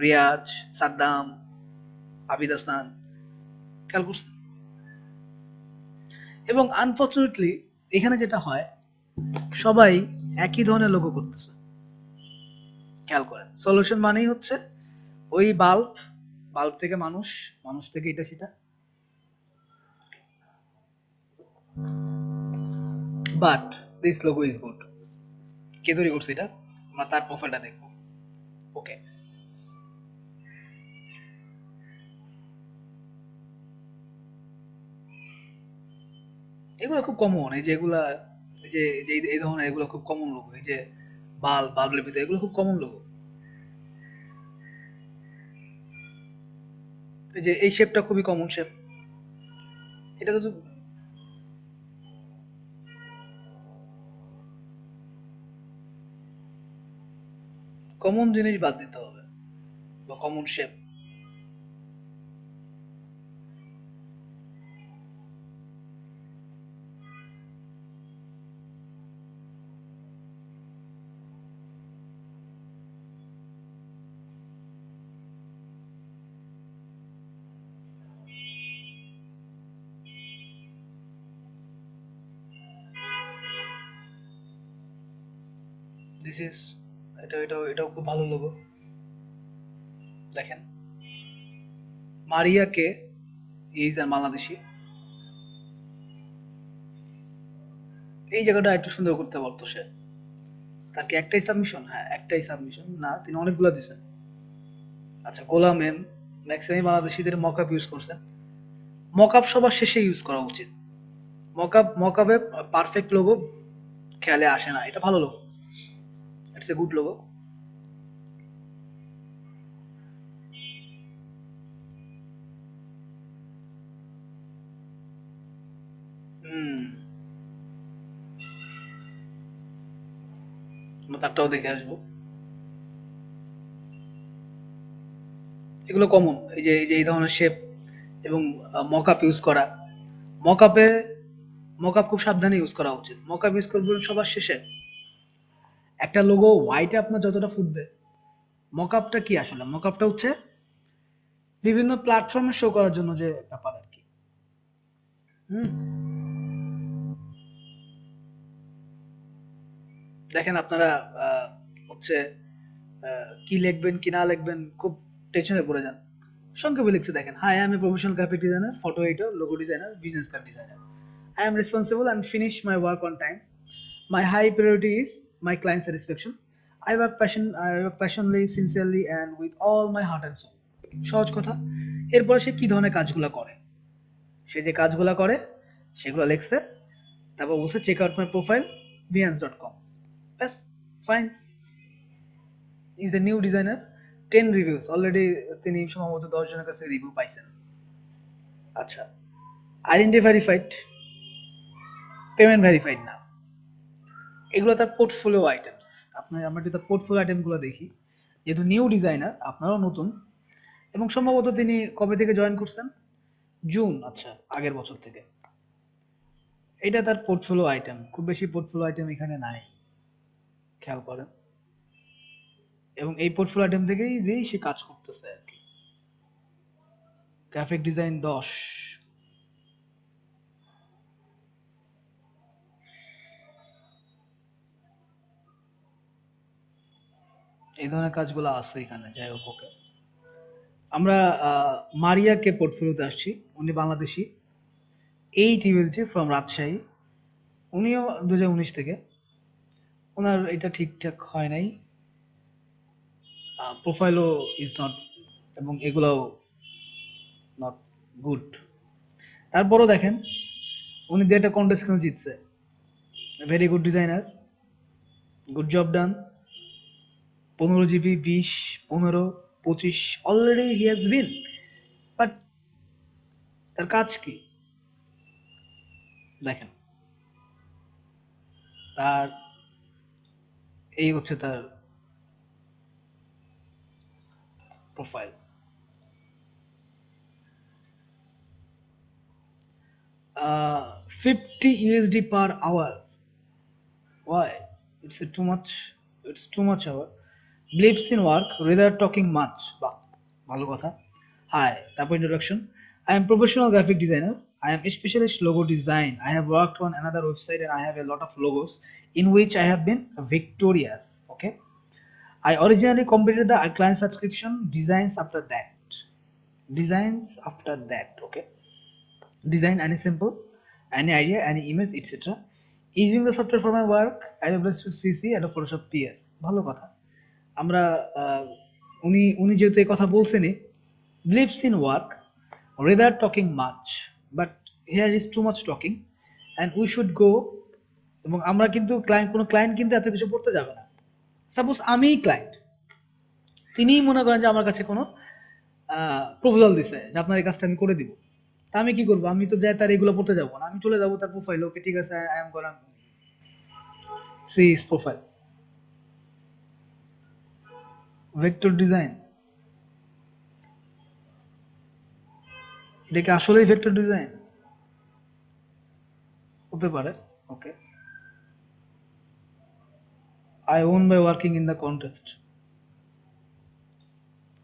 [SPEAKER 2] রিয়াজ, সাদ্দাম, আবিদ হাসান, খেয়াল করছেন? এবং আনফরচুনেটলি এখানে যেটা হয়, সবাই একই ধরনের লোগো করতেছে। খেয়াল করেন, সলিউশন মানেই হচ্ছে ওই বাল্ব, বাল্ব থেকে মানুষ, মানুষ থেকে এটা সেটা। But this logo is good. কে তৈরি করছে এটা? আমরা তার প্রোফাইলটা দেখব। ওকে, এগুলো খুব কমন, এই যে এগুলা, এই যে এই ধরনের এগুলো খুব কমন লোগো, এই যে বাল্বের ভিতরে এগুলো খুব কমন লোগো। এই যে এই শেপটা খুবই কমন শেপ, এটা তো কমন জিনিস বাদ দিতে হবে, বা কমন শেপ। দিস ইজ, এটাও খুব ভালো লোগো। দেখেন মারিয়া কে, ইজ আর বাংলাদেশি। এই জায়গাটা একটু সুন্দর করতে পারতো সে। তার কি একটাই সাবমিশন? হ্যাঁ একটাই সাবমিশন, না তিনি অনেকগুলো দিয়েছেন। আচ্ছা, গোলাম এম, ম্যাক্সিমাম বাংলাদেশিদের মকআপ ইউজ করছেন। মকআপ সবার শেষে ইউজ করা উচিত। মকআপে পারফেক্ট লোগো খেয়ালে আসে না, এটা ভালো logo, it's a good logo. আমরা তারটাও দেখে আসবো। এগুলো কমন, এই যে এই ধরনের শেপ এবং মকআপ ইউজ করা। মকআপ খুব সাবধানে ইউজ করা উচিত। মকআপ ইউজ করবেন সবার শেষে। একটা লোগো হোয়াইটে আপনার যতটা ফুটবে, মকআপটা কি আসলে? মকআপটা হচ্ছে বিভিন্ন প্ল্যাটফর্মে শো করার জন্য যে ব্যাপার আর কি। দেখেন আপনারা হচ্ছে কি লিখবেন কি না লিখবেন খুব টেনশনে পড়ে যান। সংক্ষেপে লিখছে দেখেন, hi I M a professional graphic designer, photo editor, logo designer, business card designer. I am responsible and finish my work on time. My high priority is my client satisfaction. I work passionately, sincerely and with all my heart and soul. সহজ কথা। এরপরে সে কি ধরনের কাজগুলো করে, সে যে কাজগুলো করে সেগুলো লিখছে, তারপর বলছে check out my profile behance.com. ব্যাস, fine. Is a new designer, 10 reviews already, তিনি সম্ভবত 10 জনের কাছে রিভিউ পাইছেন। আচ্ছা, আইডেন্টি ভেরিফাইড, পেমেন্ট ভেরিফাইড না, এগুলো তার পোর্টফোলিও আইটেমস। আমরা যদি তার পোর্টফোলিও আইটেমগুলো দেখি, যেহেতু নিউ ডিজাইনার, আপনারাও নতুন, এবং সম্ভবত তিনি কবে থেকে জয়েন করছেন? জুন। আচ্ছা, আগের বছর থেকে। এটা তার পোর্টফোলিও আইটেম, খুব বেশি পোর্টফোলিও আইটেম এখানে নাই, খেয়াল করেন। এবং এই পোর্টফোলিও আইটেম থেকেই দিয়েই সে কাজ করতেছে আর কি। গ্রাফিক ডিজাইন 10, এই ধরনের কাজগুলো আছে এখানে। যাই হোক, ওকে, আমরা মারিয়াকে পোর্টফোলিওতে আসছি। উনি বাংলাদেশি, 8 USD ফ্রম রাজশাহী। উনিও 2019 থেকে। ওনার এটা ঠিকঠাক হয় নাই, প্রোফাইলও ইজ নট, এবং এগুলাও নট গুড। তারপরও দেখেন উনি যেটা কন্টেস্ট কেন জিতছে, very good designer, good job done, 15 GB, 20, 15, 25 already he has been. But তার কাজ কি দেখেন, তার এই হচ্ছে তার profile. uh, 50 USD per hour. Why? It's too much. It's too much hour. Believes in work, rather talking much. বাহ, ভালো কথা। Hi, তারপর introduction. I am professional graphic designer. I am a specialist logo design. I have worked on another website and I have a lot of logos in which I have been victorious. Okay. I originally completed the client subscription designs after that. Okay. Design any simple, any idea, any image, etc. Using the software for my work, Adobe CC and Photoshop PS. ভালো কথা। আমরা উনি যেহেতু এই কথা বলছেনই, believes in work, rather talking much, but here is too much talking and we should go। এবং আমরা কিন্তু কোনো ক্লায়েন্ট কিন্তু এত কিছু পড়তে যাবে না। সাপোজ আমি ক্লায়েন্ট, তিনিই মনে করেন যে আমার কাছে কোনো প্রপোজাল দিছে যে আপনার এই কাজটা আমি করে দিব, তা আমি কি করবো? আমি তো যাই তার এগুলো পড়তে যাবো না, আমি চলে যাবো তার প্রোফাইল। ওকে, ঠিক আছে, I am gonna see his profile. Vector design, এটা কি আসলেই ভেক্টর ডিজাইন হতে পারে? ওকে, I won by working in the contest.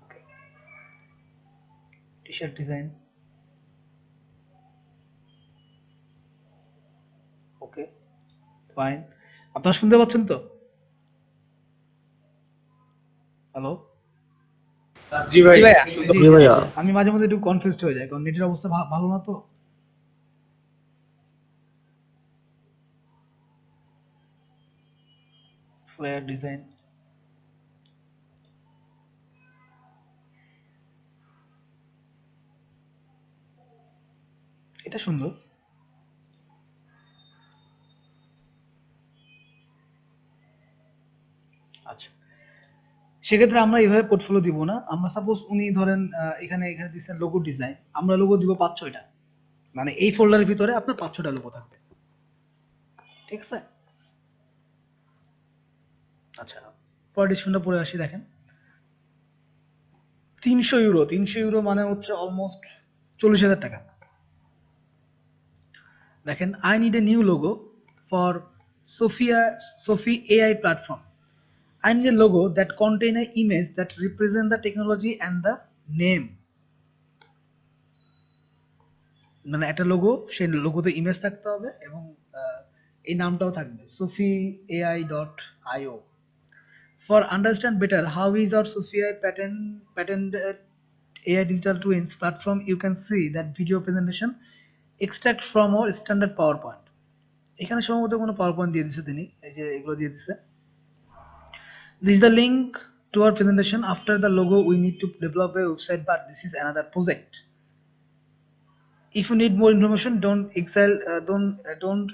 [SPEAKER 2] Okay. T-shirt design. Okay, fine. আপনারা শুনতে পাচ্ছেন তো? হ্যালো,
[SPEAKER 5] জি ভাই।
[SPEAKER 2] আমি মাঝে মাঝে একটু কনফিউজড হয়ে যাই, কারণ নেটের অবস্থা ভালো না তো। ফ্লেয়ার ডিজাইন, এটা সুন্দর। আচ্ছা, সেক্ষেত্রে আমরা এইভাবে পোর্টফোলিও দিব না। আমরা সাপোজ উনি ধরেন এখানে দিচ্ছেন লোগো ডিজাইন, আমরা লোগো দিব 5-6টা, মানে এই ফোল্ডারের ভিতরে আপনার 5-6টা লোগো থাকবে, ঠিক আছে? আচ্ছা, পজিশনটা পড়ে আসি। দেখেন 300 ইউরো, 300 ইউরো মানে হচ্ছে অলমোস্ট 40,000 টাকা। দেখেন, I need a new logo for Sophie AI platform. I need a logo that contain an image that represent the technology and the name. মানে একটা লোগো, সেই লোগোতে ইমেজ থাকতে হবে এবং এই নামটাও থাকবে, sophieai.io. For understand better how is our Sophia patented AI digital twins platform, you can see that video presentation extract from our standard PowerPoint. এখানে সম্ভবত কোনো PowerPoint দিয়ে দিছে তিনি, এই যে এগুলো দিয়ে দিছে। This is the link to our presentation. After the logo, we need to develop a website, but this is another project. If you need more information, don't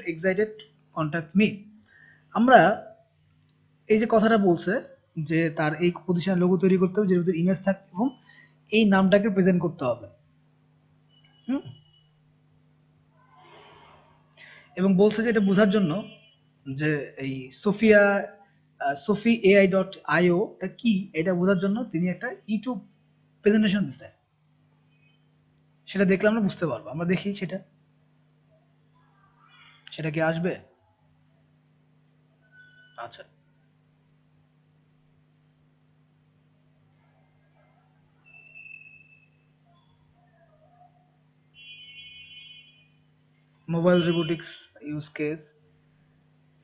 [SPEAKER 2] excited, contact me. আমরা এই যে কথাটা বলছে যে তার এই পজিশনের লোগো তৈরি করতে হবে, যের ভিতরে ইমেজ থাকবে এবং এই নামটাকে প্রেজেন্ট করতে হবে। এবং বলছে যে এটা বোঝার জন্য যে এই sophia.io এটা কি, এটা বোঝার জন্য তিনি একটা ইউটিউব প্রেজেন্টেশন দিচ্ছেন, সেটা দেখলে আমরা বুঝতে পারবো। আমরা দেখি সেটা কি আসবে? আচ্ছা, mobile robotics use case,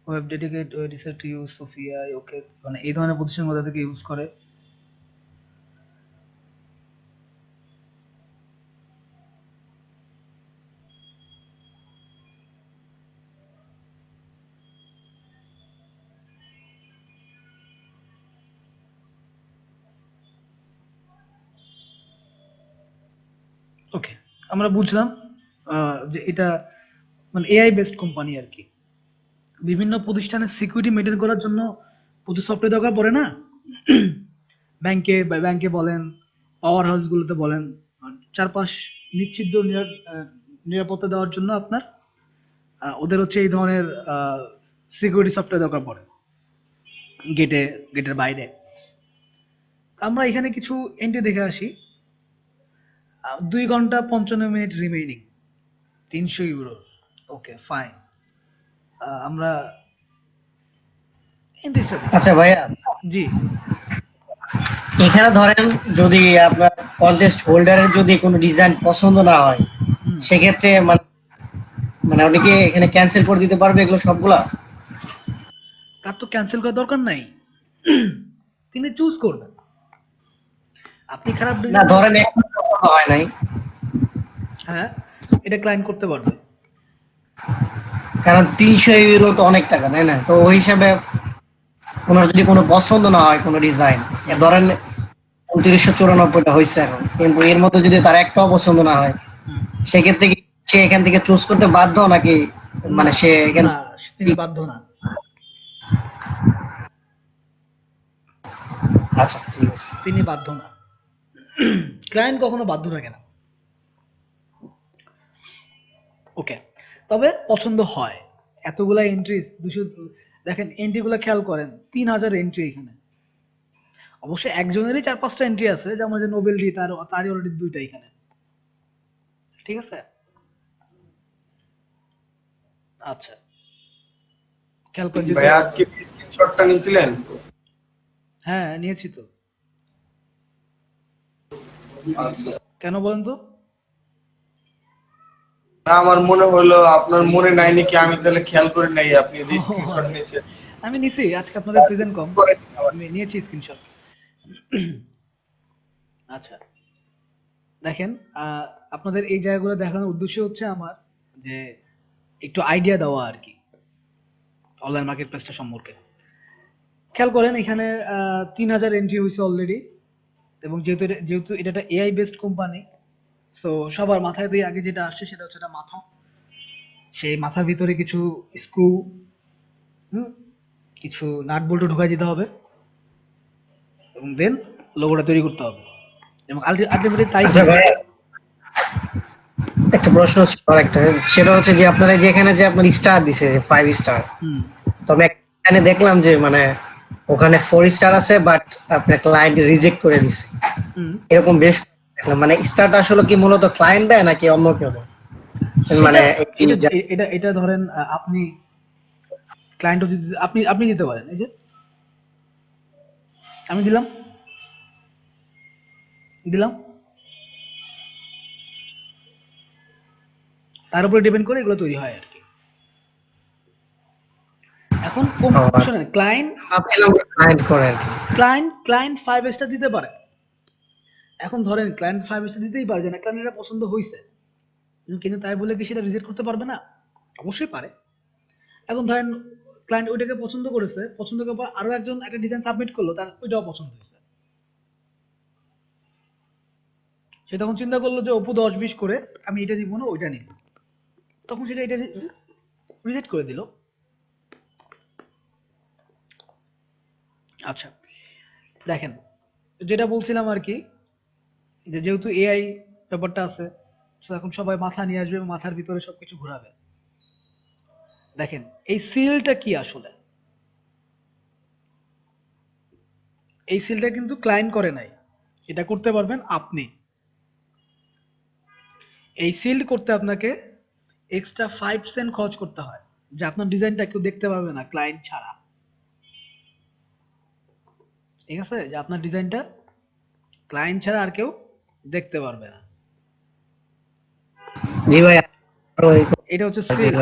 [SPEAKER 2] web dedicate decide to use Sophia, okay, মানে এই ধরনের প্রতিষ্ঠান কোথা থেকে ইউজ করে। ওকে, আমরা বুঝলাম যে এটা মানে এআই বেসড কোম্পানি আর কি। বিভিন্ন প্রতিষ্ঠানের সিকিউরিটি মেনটেন করার জন্য প্রচুর সফটওয়্যার দরকার পড়ে না? ব্যাংকে বলেন, পাওয়ার হাউস গুলোতে বলেন, চারপাশ নিশ্চিদ্র নিরাপত্তা দেওয়ার জন্য আপনার ওদের হচ্ছে এই ধরনের সিকিউরিটি সফটওয়্যার দরকার পড়ে গেটের বাইরে। আমরা এখানে কিছু এন্ট্রি দেখে আসি। 2 ঘন্টা 55 মিনিট রিমেইনিং, 300 ইউরো। ওকে, ফাইন। আমরা এন্ট্রিটা দেখি।
[SPEAKER 7] আচ্ছা ভাইয়া,
[SPEAKER 2] জি,
[SPEAKER 7] এখানে ধরেন যদি আপনার কন্টেস্ট হোল্ডারের যদি কোনো ডিজাইন পছন্দ না হয়, সেক্ষেত্রে মানে আপনি কি এখানে ক্যান্সেল করে দিতে পারবে এগুলো সবগুলা?
[SPEAKER 2] তার তো ক্যান্সেল করার দরকার নাই, তিনি চুজ করবেন। আপনি খারাপ
[SPEAKER 7] না
[SPEAKER 2] ডিজাইন,
[SPEAKER 7] ধরেন এখন পছন্দ হয় নাই,
[SPEAKER 2] হ্যাঁ, এটা ক্লায়েন্ট করতে পারবে।
[SPEAKER 7] কারণ 300 ইউরো তো অনেক টাকা, তাই না? তো ওই হিসাবে ওনার যদি কোনো পছন্দ না হয় কোনো ডিজাইন, ধরেন 2994টা হয়েছে এখন, কিন্তু এর মধ্যে যদি তার একটাও পছন্দ না হয়, সেক্ষেত্রে কি সে এখান থেকে চুজ করতে বাধ্য নাকি মানে সে এখানে?
[SPEAKER 2] না, তিনি বাধ্য না।
[SPEAKER 7] আচ্ছা, ঠিক আছে।
[SPEAKER 2] তিনি বাধ্য না, ক্লায়েন্ট কখনো বাধ্য থাকে না। ওকে, তবে পছন্দ হয়। এতগুলা এন্ট্রিজ, 200, দেখেন এন্ট্রিগুলো খেয়াল করেন, 3000 এন্ট্রি এখানে। অবশ্যই একজনেরই 4-5টা এন্ট্রি আছে, যেমন যে নোবেল ডি, তারই অলরেডি 2টা এখানে, ঠিক আছে। আচ্ছা, খেয়াল করেন যে
[SPEAKER 5] ভাই আজকে স্ক্রিনশটটা নিয়েছিলেন?
[SPEAKER 2] হ্যাঁ, নিয়েছি তো।
[SPEAKER 5] আচ্ছা,
[SPEAKER 2] কেন বলেন তো?
[SPEAKER 5] না আমার মনে হলো আপনার মনে নাই নাকি, আমি তাহলে খেয়াল করে নাই আপনি যে স্ক্রিনশট নিয়েছেন।
[SPEAKER 2] আমি নিছি, আজকে আপনাদের প্রেজেন্ট কম, আমি নিয়েছি স্ক্রিনশট। আচ্ছা, দেখেন, আপনাদের এই জায়গাগুলো দেখানোর উদ্দেশ্য হচ্ছে আমার যে একটু আইডিয়া দেওয়া আর কি অনলাইন মার্কেট প্লেসটা সম্পর্কে। খেয়াল করেন এখানে 3000 এন্ট্রি হয়েছে অলরেডি, এবং যেহেতু এটা একটা এআই বেসড কোম্পানি, সো সবার মাথায় দিয়ে আগে যেটা আসছে সেটা হচ্ছে একটা মাথা। সেই মাথার ভিতরে কিছু স্ক্রু, কিছু নাট বল্টু ঢুকাই দিতে হবে, এবং দেন লোগোটা তৈরি করতে হবে, এবং আলটিমেটলি তাই।
[SPEAKER 7] আচ্ছা ভাইয়া, একটা প্রশ্ন ছিল একটা, সেটা হচ্ছে যে আপনারা যেখানে যে আপনার স্টার দিছে 5 স্টার, তবে এখানে দেখলাম যে মানে ওখানে 4 স্টার আছে, বাট আপনার ক্লায়েন্ট রিজেক্ট করে দিছে, এরকম বেশ দেখলাম। মানে স্টারটা আসলে কি মূলত ক্লায়েন্ট দেয় নাকি অন্য কেউ দেয়? মানে
[SPEAKER 2] এটা ধরেন আপনি ক্লায়েন্ট আপনি দিতে পারেন। এই যে আমি দিলাম, তার উপরে ডিপেন্ড করে এগুলো তৈরি হয় আর কি। এখন শোনেন,
[SPEAKER 7] ক্লায়েন্ট করে আর কি।
[SPEAKER 2] ক্লায়েন্ট 5 স্টার দিতে পারে। এখন ধরেন ক্লায়েন্ট 5 স্টার দিতেই পারে, যে না ক্লায়েন্ট এটা পছন্দ হইছে, কিন্তু তাই বলে কি সেটা রিজেক্ট করতে পারবে না? অবশ্যই পারে। এখন ধরেন ক্লায়েন্ট ওইটাকে পছন্দ করেছে, পছন্দ করার পর আরো একজন একটা ডিজাইন সাবমিট করলো, তার ওইটাও পছন্দ হয়েছে, সে তখন চিন্তা করলো যে অপু 10-20 করে আমি এটা নিব না, ওইটা নিব, তখন সেটা এটা রিজেক্ট করে দিল। আচ্ছা, দেখেন যেটা বলছিলাম আর কি, যে যেহেতু এআই ব্যাপারটা আছে, তো এখন সবাই মাথা নিয়ে আসবে, মাথার ভিতরে সবকিছু ঘোরাবে। দেখেন এই সিলটা কি আসলে, এই সিলটা কিন্তু ক্লায়েন্ট করে নাই, এটা করতে পারবেন আপনি। এই সিল করতে আপনাকে এক্সট্রা 5 সেন্ট খরচ করতে হয়, যে আপনার ডিজাইনটা কেউ দেখতে পারবে না ক্লায়েন্ট ছাড়া। ঠিক আছে, যে আপনার ডিজাইনটা ক্লায়েন্ট ছাড়া আর কেউ দেখতে পারবে না।
[SPEAKER 7] জি ভাই,
[SPEAKER 2] এটা হচ্ছে সিল।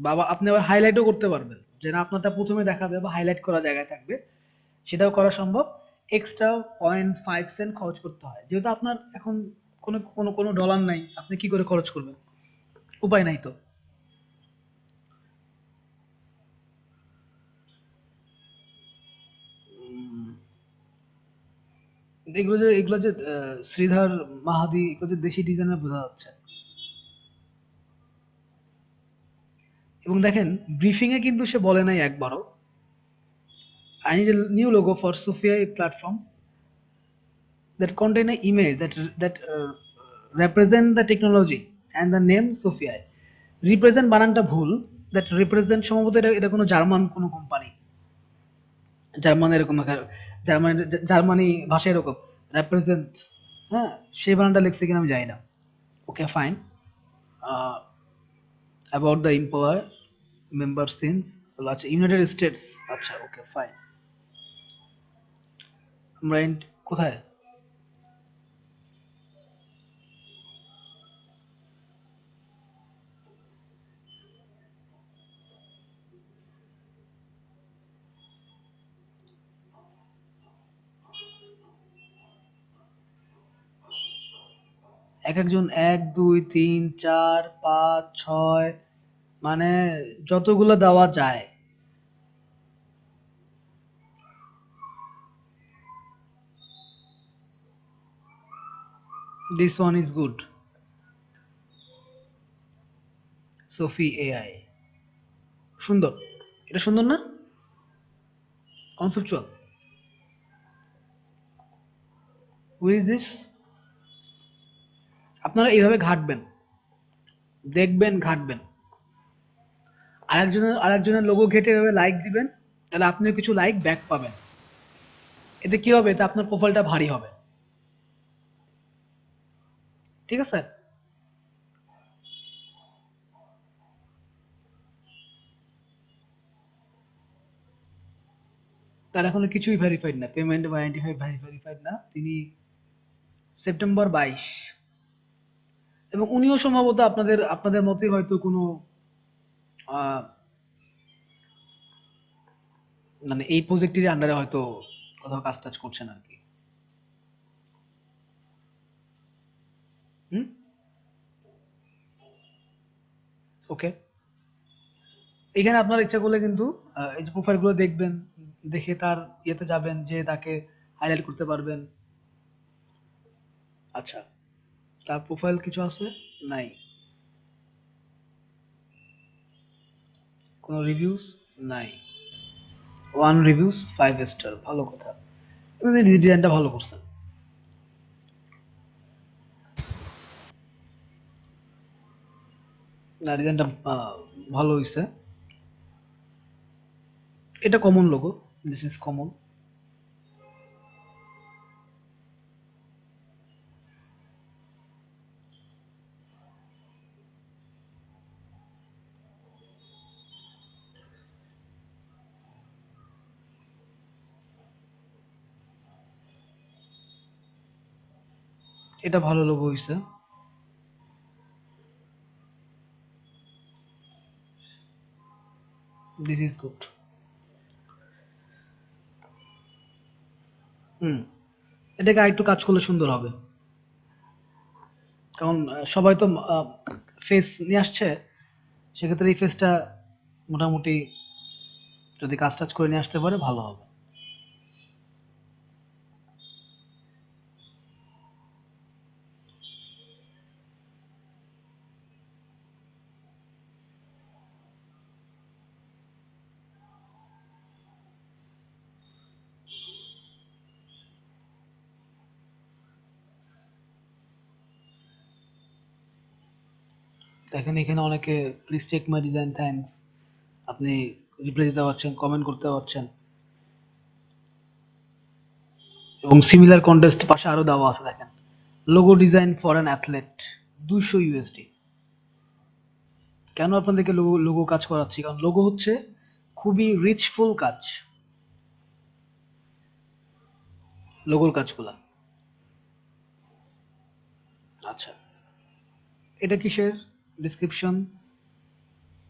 [SPEAKER 2] বাবা আপনি আবার হাইলাইটও করতে পারবেন, যে না আপনারটা প্রথমে দেখাবে বা হাইলাইট করা জায়গায় থাকবে, সেটাও করা সম্ভব। এক্সট্রা 0.5 সেন্ট খরচ করতে হয়, যেহেতু আপনার এখন কোনো কোনো কোনো ডলার নাই, আপনি কি করে খরচ করবেন? উপায় নাই তো। এগুলো যে শ্রীধর মাহাদি, এগুলো যে দেশি ডিজাইনার বোঝা যাচ্ছে। এবং দেখেন ব্রিফিং এ কিন্তু সে বলে নাই একবারও, I need a new logo for Sophia platform that contain an image that represent the technology and the name Sophia. Represent বানানটা ভুল, that represent সম্ভবত এটা কোনো জার্মান কোনো কোম্পানি, জার্মানি ভাষা এরকম represent, হ্যাঁ সেই বানানটা লিখছে কিনা আমি জানি না। Okay fine. About the employer member since, আচ্ছা ইউনাইটেড স্টেটস, আচ্ছা ওকে ফাইন। আমরা কোথায়, এক একজন 1 2 3 4 5 6, মানে যতগুলো দেওয়া যায়। This one is good. Sophie AI সুন্দর, এটা সুন্দর না? কনসেপচুয়াল। Who is this? আপনারা এইভাবে ঘাটবেন, দেখবেন, ঘাটবেন, আরেকজনের লোগো ঘেটে এভাবে লাইক দিবেন, তাহলে আপনিও কিছু লাইক ব্যাক পাবেন। এতে কি হবে? এতে আপনার প্রোফাইলটা ভারী হবে। ঠিক আছে? তার এখনো কিছুই ভেরিফাইড না, পেমেন্ট বা আইডেন্টিফাই ভেরিফাইড না। তিনি সেপ্টেম্বর 22, এবং উনিও সম্ভবত আপনাদের মতোই হয়তো কোনো মানে এই প্রজেক্টের আন্ডারে হয়তো কোথাও কাজ টাজ করছেন আর কি। ওকে, এখানে আপনার ইচ্ছা করলে কিন্তু এই যে প্রোফাইল গুলো দেখবেন, দেখে তার ইয়েতে যাবেন, যে তাকে হাইলাইট করতে পারবেন। আচ্ছা, তার প্রোফাইল কিছু আছে? নাই। কোনো রিভিউস? নাই। 1 রিভিউস 5 স্টার, ভালো কথা। ডিজাইনটা ভালো করছেন। না, ডিজাইনটা ভালো হইছে। এটা common logo, this is common. এটা ভালো লোগো হইছে। This is good. হুম, এটাকে আরেকটু কাজ করলে সুন্দর হবে, কারণ সবাই তো ফেস নিয়ে আসছে, সেক্ষেত্রে এই ফেসটা মোটামুটি যদি কাজ টাজ করে নিয়ে আসতে পারে ভালো হবে। দেখেন এখানে অনেকে please check my design thanks, আপনি রিপ্লাই দিতে পারছেন, কমেন্ট করতে পারছেন, এবং সিমিলার কন্টেস্ট পাশে আরো দেওয়া আছে দেখেন, logo design for an athlete 200 USD. কেন আপনাদেরকে লোগো লোগো কাজ করাচ্ছি, কারণ লোগো হচ্ছে খুবই রিচফুল কাজ, লোগোর কাজগুলা। আচ্ছা, এটা কিসের ডিসক্রিপশন?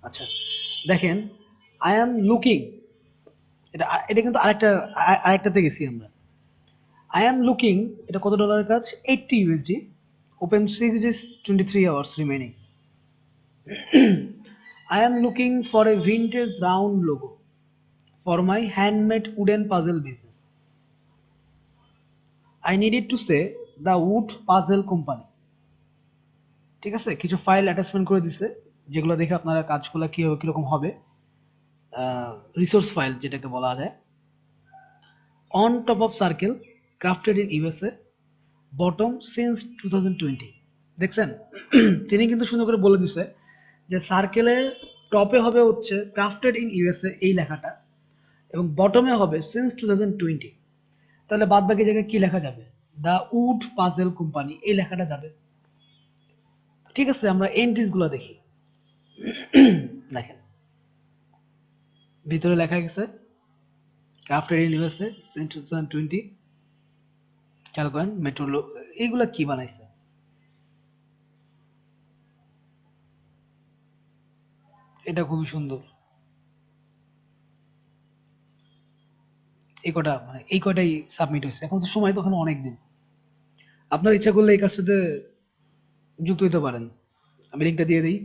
[SPEAKER 2] আচ্ছা দেখেন, আই অ্যাম লুকিং, এটা এটা কিন্তু আরেকটাতে গেছি আমরা। আই অ্যাম লুকিং, এটা কত ডলারের কাজ? 80 USD. Open series is 23 hours remaining. I am looking for a vintage round logo for my handmade wooden puzzle business. I needed to say the wood puzzle company. ঠিক আছে, কিছু file attachment করে দিছে, যেগুলো দেখে আপনারা কাজগুলো কিরকম হবে, রিসোর্স ফাইল যেটাকে বলা যায়। On top of circle, crafted in USA, bottom since 2020। দেখছেন, তিনি কিন্তু সুন্দর করে বলে দিছে যে সার্কেলের টপে হবে হচ্ছে ক্রাফটেড ইন ইউএসএ এই লেখাটা, এবং বটমে হবে সিন্স 2020। তাহলে বাদ বাকি জায়গায় কি লেখা যাবে? দ্য উড পাজেল কোম্পানি এই লেখাটা যাবে। ঠিক আছে, আমরা এন্ট্রিজ গুলো দেখি। দেখেন ভিতরে লেখা গেছে ক্রাফটেড ইন ইউএসএ সিন্স 2020। খেয়াল করেন মেট্রো, এইগুলা কি বানাইছে? এটা খুবই সুন্দর। এই কটাই সাবমিট হয়েছে, এখন তো সময় তখন অনেক দিন। আপনার ইচ্ছা করলে এই কাজটাতে যুক্ত হতে পারেন, আমি লিঙ্কটা দিয়ে দিই।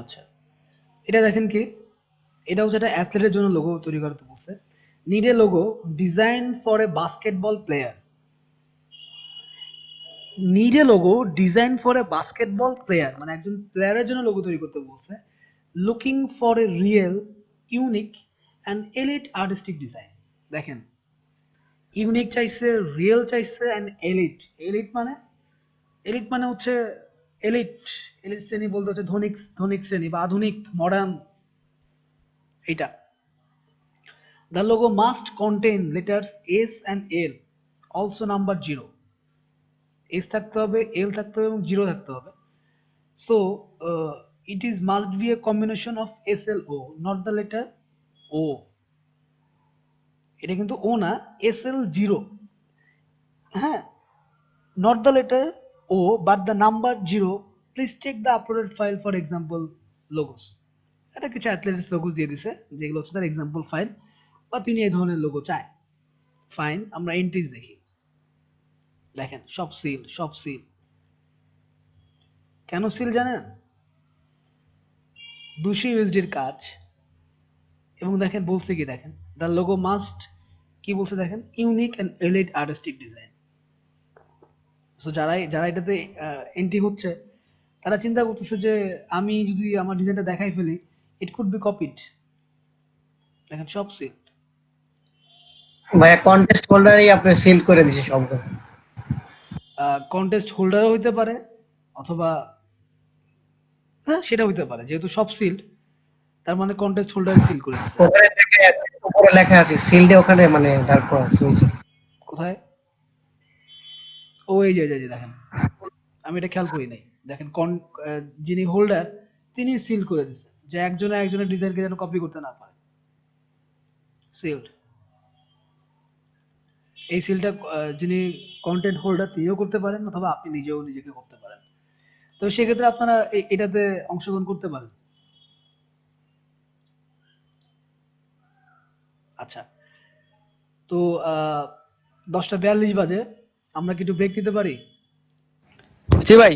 [SPEAKER 2] আচ্ছা, এটা দেখেন কি, এটা হচ্ছে একটা অ্যাথলেটের জন্য লোগো তৈরি করতে বলছে। Need a logo design for a basketball player. Need a logo design for a basketball player, মানে একজন প্লেয়ারের জন্য লোগো তৈরি করতে বলছে। Looking for a real, unique and elite artistic design. দেখেন, ইউনিক চাইছে, রিয়েল চাইছে, অ্যান্ড এলিট। এলিট মানে হচ্ছে এলিট, এলিট শ্রেণী বলতে হচ্ছে ধনিক ধনিক শ্রেণী বা আধুনিক মডার্ন, এটা। The logo must contain letters S and L, also number 0. S থাকতে হবে, L থাকতে হবে এবং 0 থাকতে হবে। So it is must be a combination of SLO, not the letter O. এটা কিন্তু O না, SL0, হ্যাঁ, not the letter O but the number 0. Please check the uploaded file for example logos. এটা কিছু অ্যাথলেটিক্স লোগোস দিয়ে দিছে, যেগুলো হচ্ছে তার এক্সাম্পল ফাইল, বা তিনি এই ধরনের লোগো চায়। ফাইন, আমরা এন্ট্রিজ দেখি। দেখেন সব সিল, সব সিল। কেন সিল জানেন? 200 ইউএসডির কাজ, এবং দেখেন বলছে কি, দেখেন দ্য লোগো মাস্ট, কি বলছে দেখেন, unique and elite artistic design. So যারা এটাতে এন্ট্রি হচ্ছে, তারা চিন্তা করতেছে যে আমি যদি আমার ডিজাইনটা দেখাই ফেলি, ইট কুড বি কপিড। দেখেন সব সিল।
[SPEAKER 7] ভাইয়া কন্টেস্ট হোল্ডারই আপনি সিল করে দিছে সবগুলো।
[SPEAKER 2] কন্টেস্ট হোল্ডারও হইতে পারে, অথবা হ্যাঁ সেটা হইতে পারে, যেহেতু সব সিল্ড, তার মানে কন্টেস্ট হোল্ডার সিল করে দিছে।
[SPEAKER 7] ওখানে উপরে লেখা আছে সিলডে, ওখানে মানে তারপর আছে।
[SPEAKER 2] কোথায়? ও এই যে দেখেন, আমি এটা খেয়াল করি নাই। দেখেন যিনি হোল্ডার তিনি সিল করে দিছে, যে একজনে একজনের ডিজাইনকে যেন কপি করতে না পারে। সিল্ড, এই সিলটা যিনি কন্টেন্ট হোল্ডার তিনিও করতে পারেন অথবা আপনি নিজেও নিজেকে করতে পারেন। তো সেক্ষেত্রে আপনারা এটাতে অংশগ্রহণ করতে পারেন। আচ্ছা, তো 10টা 42 বাজে, আমরা কি একটু ব্রেক নিতে পারি?
[SPEAKER 4] জি ভাই।